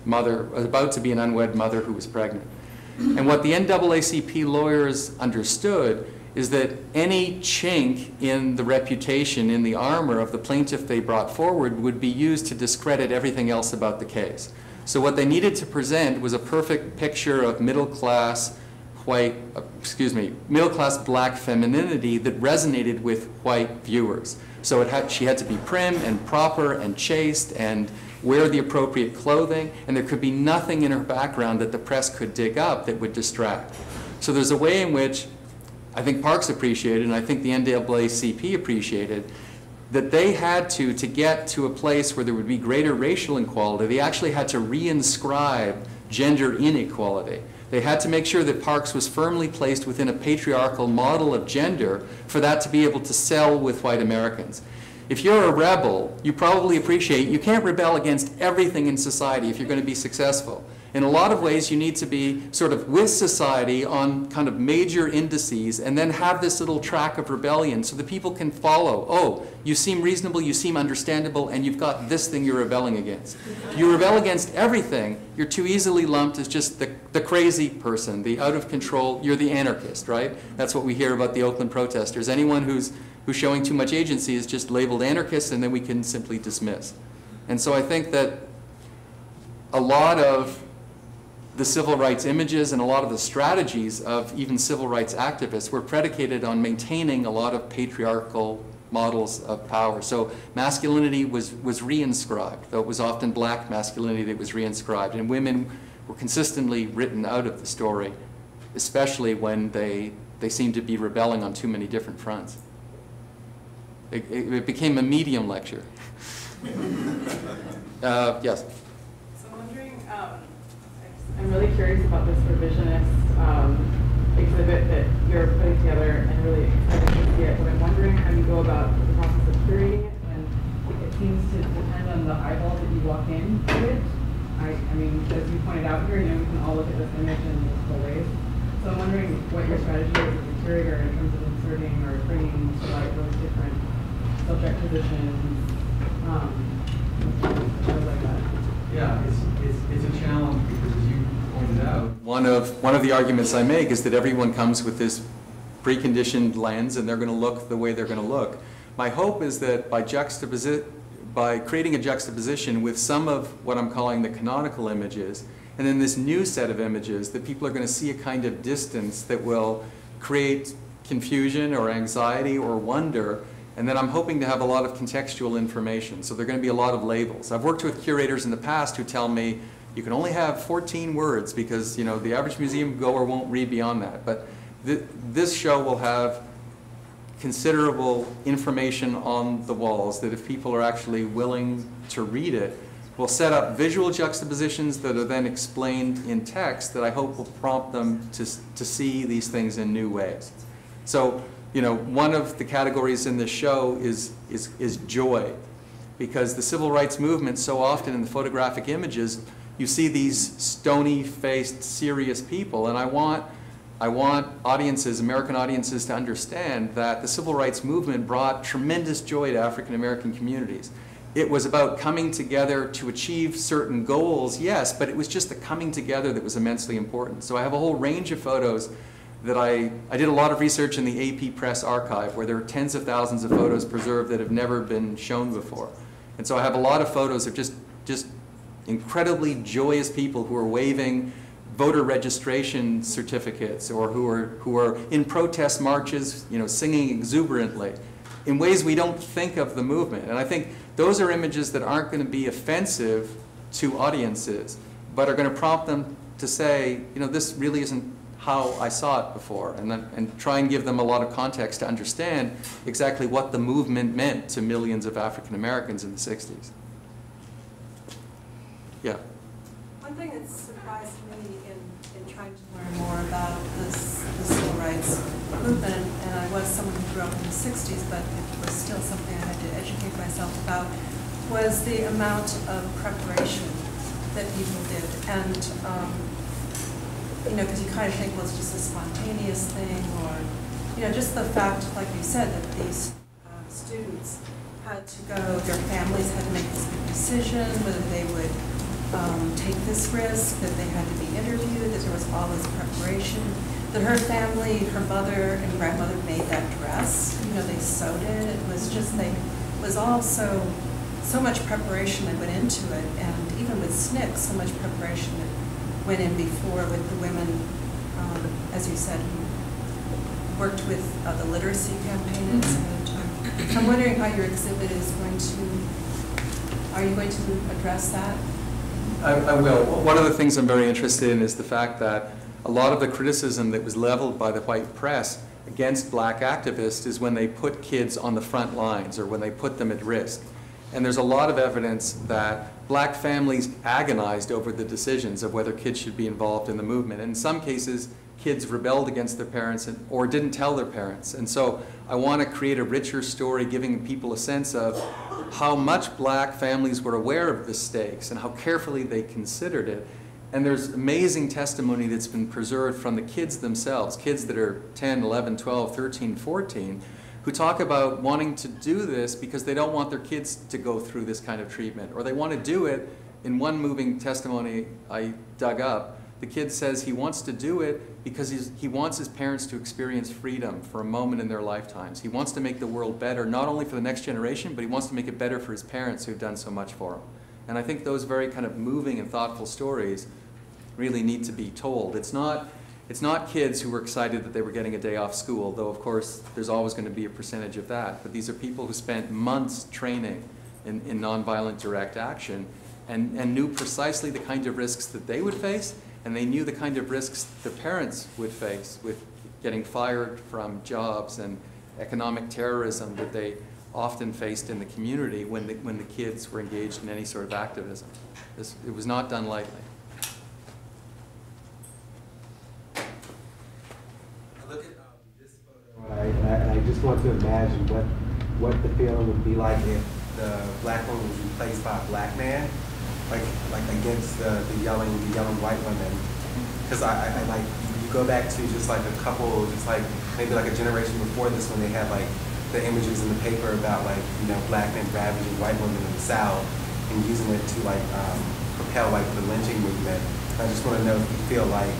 mother, was about to be an unwed mother who was pregnant. And what the NAACP lawyers understood is that any chink in the reputation, in the armor of the plaintiff they brought forward would be used to discredit everything else about the case. So what they needed to present was a perfect picture of middle-class middle-class black femininity that resonated with white viewers. So she had to be prim and proper and chaste and wear the appropriate clothing, and there could be nothing in her background that the press could dig up that would distract. So there's a way in which I think Parks appreciated, and I think the NAACP appreciated, that they had to get to a place where there would be greater racial equality, they actually had to reinscribe gender inequality. They had to make sure that Parks was firmly placed within a patriarchal model of gender for that to be able to sell with white Americans. If you're a rebel, you probably appreciate you can't rebel against everything in society if you're going to be successful. In a lot of ways, you need to be sort of with society on kind of major indices and then have this little track of rebellion so that people can follow. Oh, you seem reasonable, you seem understandable, and you've got this thing you're rebelling against. You rebel against everything, you're too easily lumped as just the crazy person, the out of control, you're the anarchist, right? That's what we hear about the Oakland protesters. Anyone who's showing too much agency is just labeled anarchist, and then we can simply dismiss. And so I think that a lot of the civil rights images and a lot of the strategies of even civil rights activists were predicated on maintaining a lot of patriarchal models of power. So masculinity was reinscribed, though it was often black masculinity that was reinscribed, and women were consistently written out of the story, especially when they seemed to be rebelling on too many different fronts. It became a medium lecture. Yes? So I'm wondering, I'm really curious about this revisionist exhibit that you're putting together, and really excited to see it. But I'm wondering how you go about the process of curating it, and it seems to depend on the eyeball that you walk into it. I mean, as you pointed out here, we can all look at this image in multiple ways. So I'm wondering what your strategy is as a curator in terms of inserting or bringing to light those different subject positions, things like that. Yeah, it's a challenge because, as you pointed out, one of the arguments I make is that everyone comes with this preconditioned lens, and they're going to look the way they're going to look. My hope is that by creating a juxtaposition with some of what I'm calling the canonical images, and then this new set of images, that people are going to see a kind of distance that will create confusion or anxiety or wonder. And then I'm hoping to have a lot of contextual information. So there are going to be a lot of labels. I've worked with curators in the past who tell me you can only have 14 words because, you know, the average museum goer won't read beyond that. But this show will have considerable information on the walls that, if people are actually willing to read it, will set up visual juxtapositions that are then explained in text that I hope will prompt them to see these things in new ways. So, you know, one of the categories in this show is joy, because the civil rights movement, so often in the photographic images, you see these stony-faced, serious people, and I want audiences, American audiences, to understand that the civil rights movement brought tremendous joy to African American communities. It was about coming together to achieve certain goals, yes, but it was just the coming together that was immensely important. So I have a whole range of photos that I did a lot of research in the AP Press archive, where there are tens of thousands of photos preserved that have never been shown before. And so I have a lot of photos of just incredibly joyous people who are waving voter registration certificates, or who are in protest marches, you know, singing exuberantly in ways we don't think of the movement. And I think those are images that aren't going to be offensive to audiences, but are going to prompt them to say, you know, this really isn't how I saw it before, and try and give them a lot of context to understand exactly what the movement meant to millions of African Americans in the 60s. Yeah. One thing that surprised me in trying to learn more about the civil rights movement, and I was someone who grew up in the 60s, but it was still something I had to educate myself about, was the amount of preparation that people did. And you know, because you kind of think, well, it's just a spontaneous thing, or, you know, just the fact, like you said, that these students had to go, their families had to make this big decision, whether they would take this risk, that they had to be interviewed, that there was all this preparation, that her family, her mother and grandmother made that dress, you know, they sewed it, it was just, it was all so much preparation that went into it, and even with SNCC, so much preparation that went in before with the women, as you said, who worked with the literacy campaign at the same time. So I'm wondering how your exhibit is going to, are you going to address that? I will. One of the things I'm very interested in is the fact that a lot of the criticism that was leveled by the white press against black activists is when they put kids on the front lines, or when they put them at risk. And there's a lot of evidence that black families agonized over the decisions of whether kids should be involved in the movement. And in some cases, kids rebelled against their parents or didn't tell their parents. And so I want to create a richer story, giving people a sense of how much black families were aware of the stakes and how carefully they considered it. And there's amazing testimony that's been preserved from the kids themselves, kids that are 10, 11, 12, 13, 14, who talk about wanting to do this because they don't want their kids to go through this kind of treatment, or they want to do it. In one moving testimony I dug up, the kid says he wants to do it because he wants his parents to experience freedom for a moment in their lifetimes. He wants to make the world better, not only for the next generation, but he wants to make it better for his parents who've done so much for him. And I think those very kind of moving and thoughtful stories really need to be told. It's not kids who were excited that they were getting a day off school, though of course there's always going to be a percentage of that. But these are people who spent months training in nonviolent direct action and knew precisely the kind of risks that they would face, and they knew the kind of risks the parents would face with getting fired from jobs and economic terrorism that they often faced in the community when the kids were engaged in any sort of activism. It was not done lightly. want to imagine what the feeling would be like if the black woman was replaced by a black man, like against the yelling white women. Because I like, you go back to just like a couple, just like maybe like a generation before this, when they had like the images in the paper about like, you know, black men ravaging white women in the South and using it to like propel like the lynching movement. I just want to know if you feel like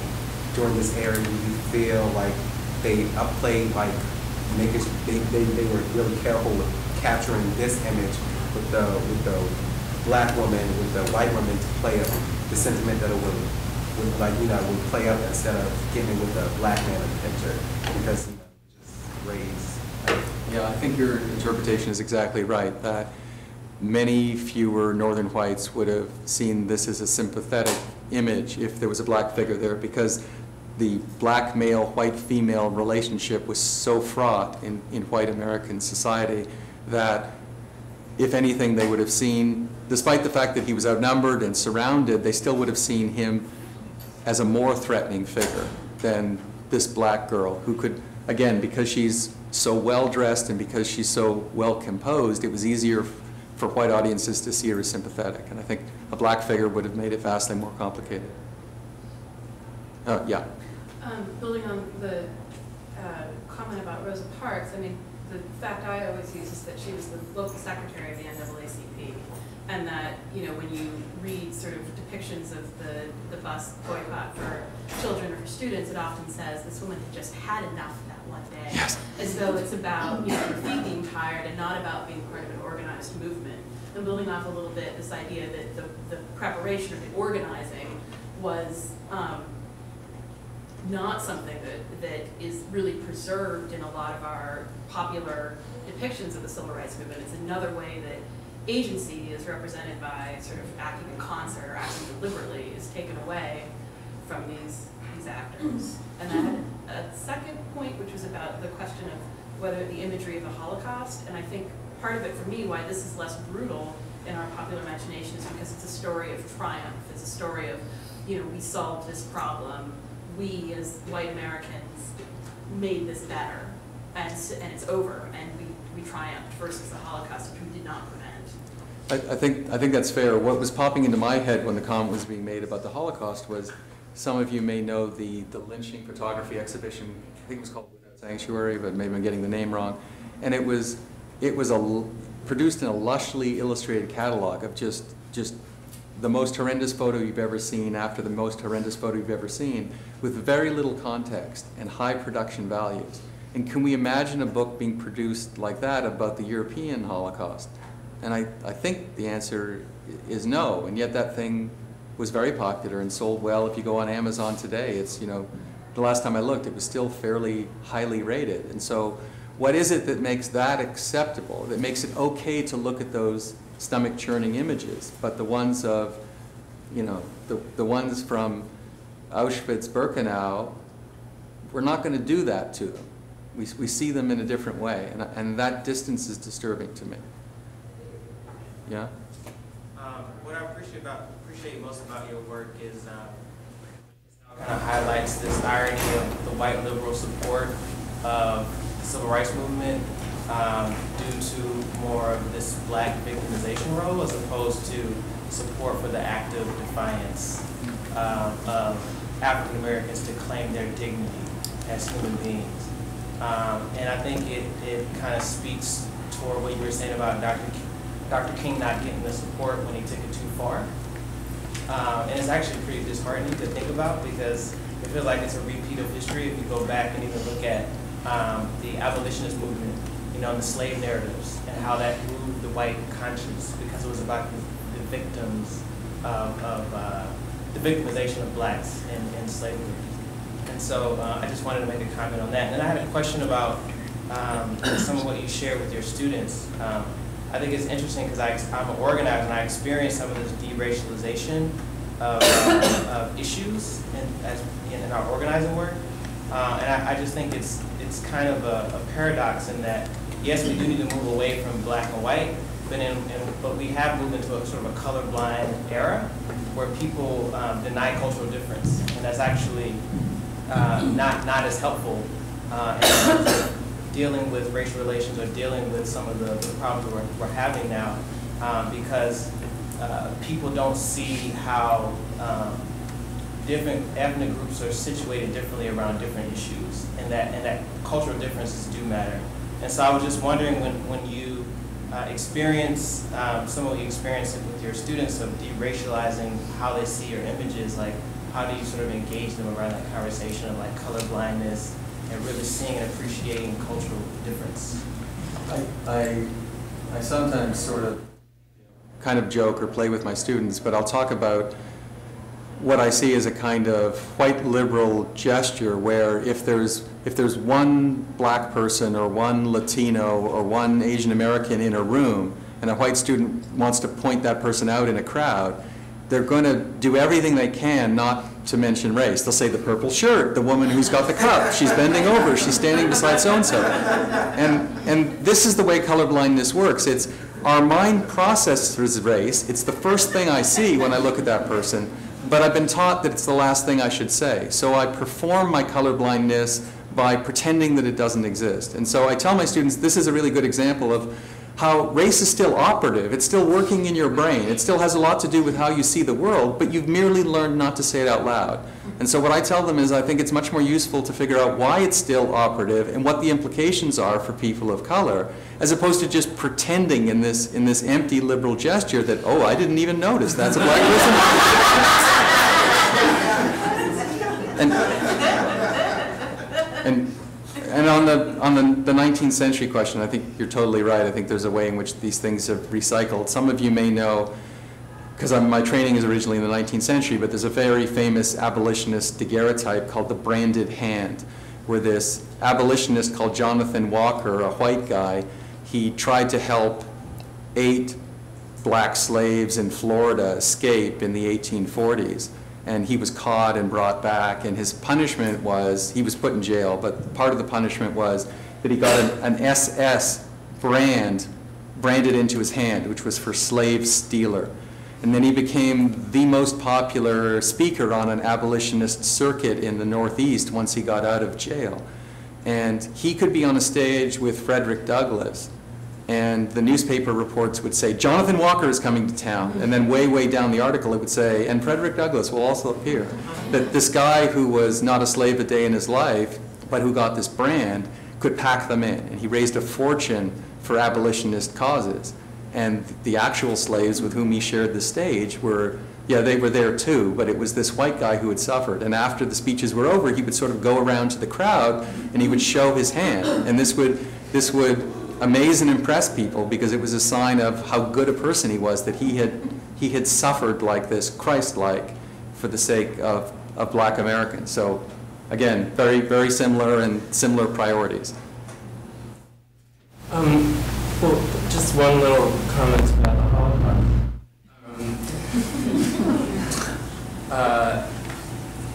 during this era, do you feel like they upplayed, like they were really careful with capturing this image with the black woman, with the white woman to play up the sentiment that it would like, you know, would play up instead of getting with the black man in the picture, because, you know, just raise. Yeah, I think your interpretation is exactly right, that many fewer Northern whites would have seen this as a sympathetic image if there was a black figure there, because the black male, white female relationship was so fraught in white American society that if anything they would have seen, despite the fact that he was outnumbered and surrounded, they still would have seen him as a more threatening figure than this black girl who could, again, because she's so well dressed and because she's so well composed, it was easier for white audiences to see her as sympathetic. And I think a black figure would have made it vastly more complicated. Yeah. Building on the comment about Rosa Parks, I mean, the fact I always use is that she was the local secretary of the NAACP, and that, you know, when you read sort of depictions of the bus boycott for children or for students, it often says this woman had just had enough that one day. Yes. As though it's about, you know, her feet being tired and not about being part of an organized movement. And building off a little bit this idea that the preparation of the organizing was not something that is really preserved in a lot of our popular depictions of the civil rights movement. It's another way that agency is represented by sort of acting in concert or acting deliberately is taken away from these actors. And I had a second point, which was about the question of whether the imagery of the Holocaust, and I think part of it for me, why this is less brutal in our popular imagination, is because it's a story of triumph. It's a story of, you know, we solved this problem. We, as white Americans, made this better, and it's over, and we triumphed versus the Holocaust, which we did not prevent. I think that's fair. What was popping into my head when the comment was being made about the Holocaust was, some of you may know the lynching photography exhibition. I think it was called Without Sanctuary, but maybe I'm getting the name wrong. And it was produced in a lushly illustrated catalog of just the most horrendous photo you've ever seen after the most horrendous photo you've ever seen, with very little context and high production values. And can we imagine a book being produced like that about the European Holocaust? And I think the answer is no, and yet that thing was very popular and sold well. If you go on Amazon today, it's, you know, the last time I looked, it was still fairly highly rated. And so what is it that makes that acceptable, that makes it okay to look at those stomach-churning images, but the ones of, you know, the ones from Auschwitz-Birkenau, we're not going to do that to them. We see them in a different way, and that distance is disturbing to me. Yeah? What I appreciate most about your work is how it kind of highlights this irony of the white liberal support of the civil rights movement due to more of this black victimization role, as opposed to support for the active defiance of African Americans to claim their dignity as human beings. And I think it kind of speaks toward what you were saying about Dr. King not getting the support when he took it too far. And it's actually pretty disheartening to think about, because it feels like it's a repeat of history if you go back and even look at the abolitionist movement, you know, the slave narratives, and how that moved the white conscience, because it was about the victims of the victimization of blacks in slavery. And so I just wanted to make a comment on that. And I had a question about some of what you shared with your students. I think it's interesting because I'm an organizer, and I experienced some of this deracialization of issues in our organizing work. And I just think it's kind of a paradox in that, yes, we do need to move away from black and white, but we have moved into a sort of a colorblind era where people deny cultural difference, and that's actually not as helpful in terms of dealing with racial relations or dealing with some of the problems we're having now, because people don't see how different ethnic groups are situated differently around different issues, and that cultural differences do matter. And so I was just wondering, when you experience some of what you experience with your students of deracializing how they see your images, like how do you sort of engage them around that conversation of like colorblindness and really seeing and appreciating cultural difference? I sometimes sort of kind of joke or play with my students, but I'll talk about what I see as a kind of white liberal gesture where if there's one black person or one Latino or one Asian American in a room and a white student wants to point that person out in a crowd, they're going to do everything they can not to mention race. They'll say the purple shirt, the woman who's got the cup, she's bending over, she's standing beside so-and-so. And this is the way colorblindness works. It's our mind processes race. It's the first thing I see when I look at that person, but I've been taught that it's the last thing I should say. So I perform my colorblindness by pretending that it doesn't exist. And so I tell my students this is a really good example of how race is still operative. It's still working in your brain. It still has a lot to do with how you see the world, but you've merely learned not to say it out loud. And so what I tell them is I think it's much more useful to figure out why it's still operative and what the implications are for people of color, as opposed to just pretending in this empty liberal gesture that, oh, I didn't even notice that's a black person. And on the 19th century question, I think you're totally right. I think there's a way in which these things have recycled. Some of you may know, because my training is originally in the 19th century, but there's a very famous abolitionist daguerreotype called the branded hand, where this abolitionist called Jonathan Walker, a white guy, he tried to help 8 black slaves in Florida escape in the 1840s. And he was caught and brought back, and his punishment was, he was put in jail, but part of the punishment was that he got an SS branded into his hand, which was for slave stealer. And then he became the most popular speaker on an abolitionist circuit in the Northeast once he got out of jail. And he could be on a stage with Frederick Douglass, and the newspaper reports would say, Jonathan Walker is coming to town. And then way, way down the article it would say, and Frederick Douglass will also appear. That this guy who was not a slave a day in his life, but who got this brand, could pack them in. And he raised a fortune for abolitionist causes. And the actual slaves with whom he shared the stage were, yeah, they were there too, but it was this white guy who had suffered. And after the speeches were over, he would sort of go around to the crowd and he would show his hand. And this would amaze and impress people because it was a sign of how good a person he was, that he had suffered like this, Christ-like, for the sake of black Americans. So again, very, very similar and similar priorities. Well, just one little comment about the Holocaust.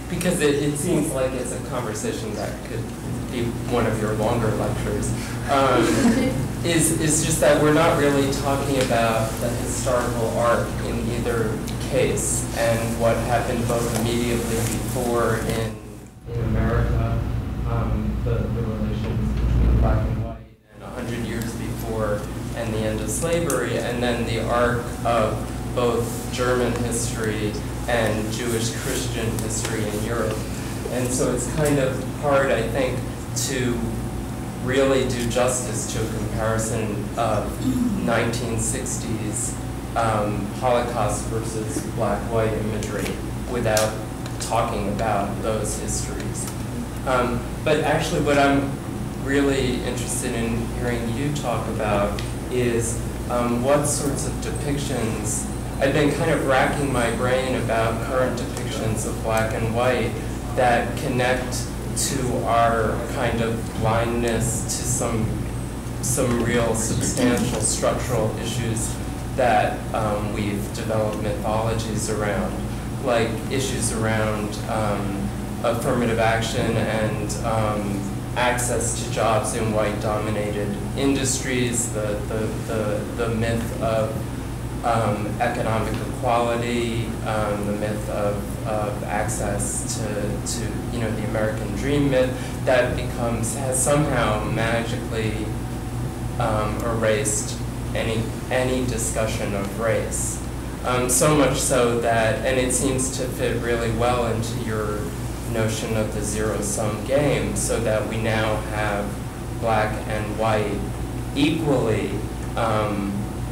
Because it seems like it's a conversation that could be one of your longer lectures, is just that we're not really talking about the historical arc in either case and what happened both immediately before in America, the relations between black and white, and 100 years before and the end of slavery, and then the arc of both German history and Jewish Christian history in Europe. And so it's kind of hard, I think, to really do justice to a comparison of 1960s Holocaust versus black-white imagery without talking about those histories. But actually what I'm really interested in hearing you talk about is what sorts of depictions. I've been kind of racking my brain about current depictions of black and white that connect to our kind of blindness to some real substantial structural issues that we've developed mythologies around, like issues around affirmative action and access to jobs in white-dominated industries, the myth of economic equality, the myth of access to the American dream myth, that has somehow magically erased any discussion of race. So much so that, and it seems to fit really well into your notion of the zero-sum game, so that we now have black and white equally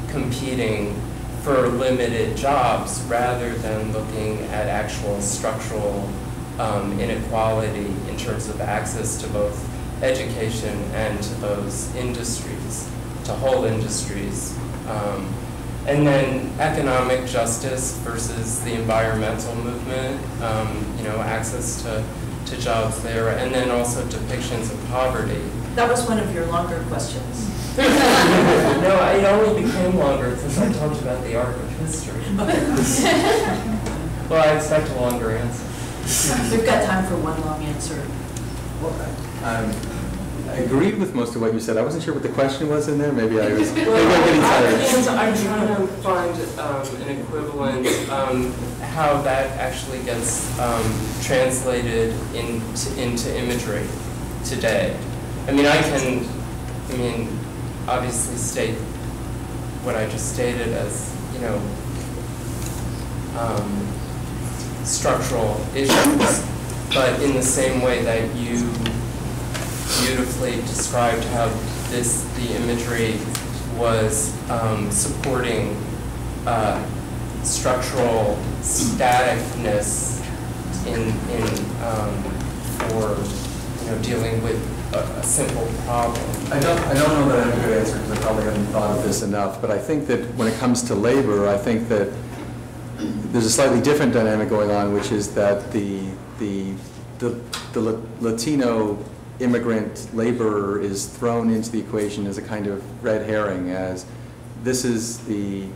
competing for limited jobs, rather than looking at actual structural inequality in terms of access to both education and to those industries, to whole industries. And then economic justice versus the environmental movement, access to jobs there, and then also depictions of poverty. That was one of your longer questions. No, it only became longer because I talked about the arc of history. Well, I expect a longer answer. We've got time for one long answer. Well, I agreed with most of what you said. I wasn't sure what the question was in there. Maybe I was. Maybe I'm getting tired. I'm trying to find an equivalent, how that actually gets translated into imagery today. I mean, obviously state what I just stated as, structural issues, but in the same way that you beautifully described how the imagery was supporting structural staticness for dealing with a simple problem. I don't know that I have a good answer, because I probably haven't thought of this enough, but I think that when it comes to labor, I think that there's a slightly different dynamic going on, which is that the Latino immigrant laborer is thrown into the equation as a kind of red herring, as this is the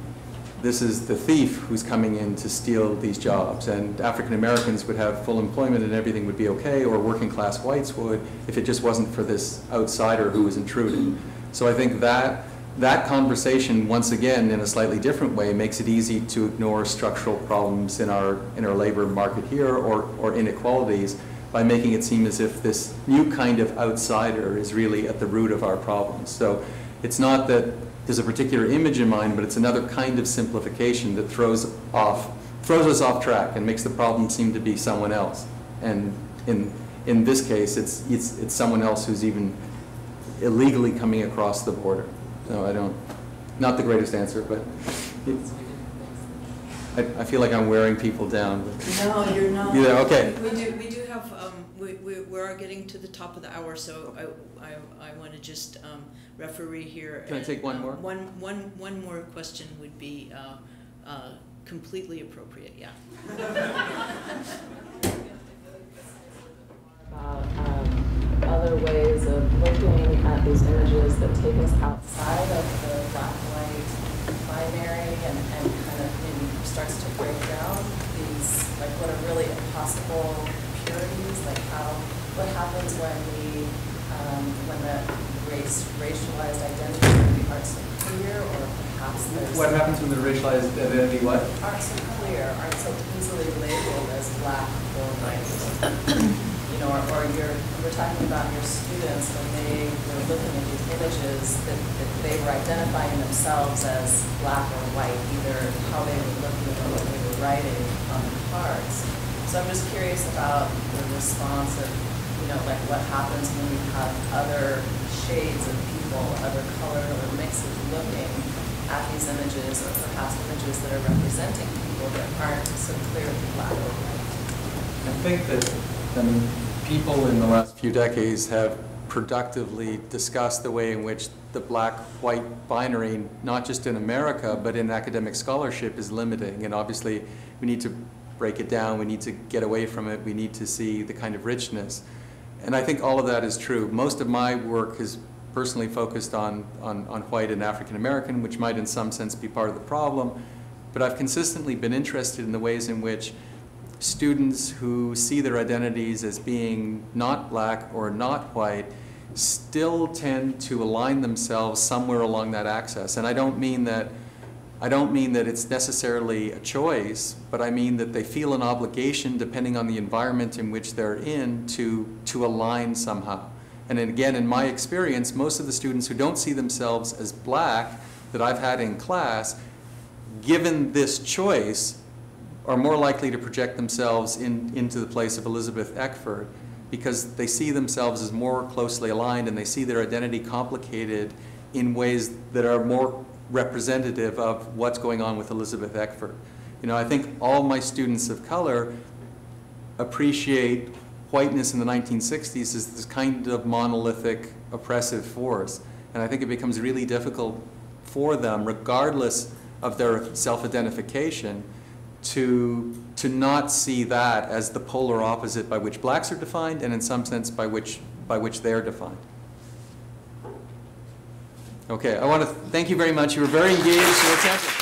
thief who's coming in to steal these jobs, and African Americans would have full employment and everything would be okay, or working class whites would, if it just wasn't for this outsider who was intruding. So I think that conversation, once again, in a slightly different way, makes it easy to ignore structural problems in our labor market here, or inequalities, by making it seem as if this new kind of outsider is really at the root of our problems. So it's not that there's a particular image in mind, but it's another kind of simplification that throws us off track and makes the problem seem to be someone else. And in this case, it's someone else who's even illegally coming across the border. So not the greatest answer, but I feel like I'm wearing people down. But no, you're not. Yeah, okay. We do have, we are getting to the top of the hour, so I want to just referee here. Can I take one more? One more question would be completely appropriate, yeah. About other ways of looking at these images that take us outside of the black-white binary and kind of maybe starts to break down these, like, what are really impossible purities, like what happens when when the racialized identity aren't so clear, or perhaps there's... What happens when the racialized identity what? Aren't so clear, aren't so easily labeled as black or white. Or we're talking about your students when they were looking at these images that they were identifying themselves as black or white, either how they were looking or what they were writing on the cards. So I'm just curious about the response of, like what happens when we have other shades of people, other color or mixes looking at these images, or perhaps images that are representing people that aren't so clearly black or white. I think that, people in the last few decades have productively discussed the way in which the black-white binary, not just in America, but in academic scholarship, is limiting. And obviously, we need to break it down. We need to get away from it. We need to see the kind of richness. And I think all of that is true. Most of my work is personally focused on white and African American, which might in some sense be part of the problem. But I've consistently been interested in the ways in which students who see their identities as being not black or not white still tend to align themselves somewhere along that axis. And I don't mean that I don't mean that it's necessarily a choice, but I mean that they feel an obligation, depending on the environment in which they're in, to align somehow. And again, in my experience, most of the students who don't see themselves as black that I've had in class, given this choice, are more likely to project themselves into the place of Elizabeth Eckford, because they see themselves as more closely aligned and they see their identity complicated in ways that are more representative of what's going on with Elizabeth Eckford. You know, I think all my students of color appreciate whiteness in the 1960s as this kind of monolithic oppressive force. And I think it becomes really difficult for them, regardless of their self-identification, to not see that as the polar opposite by which blacks are defined, and in some sense by which they're defined. Okay, I want to thank you very much. You were very engaged and attentive.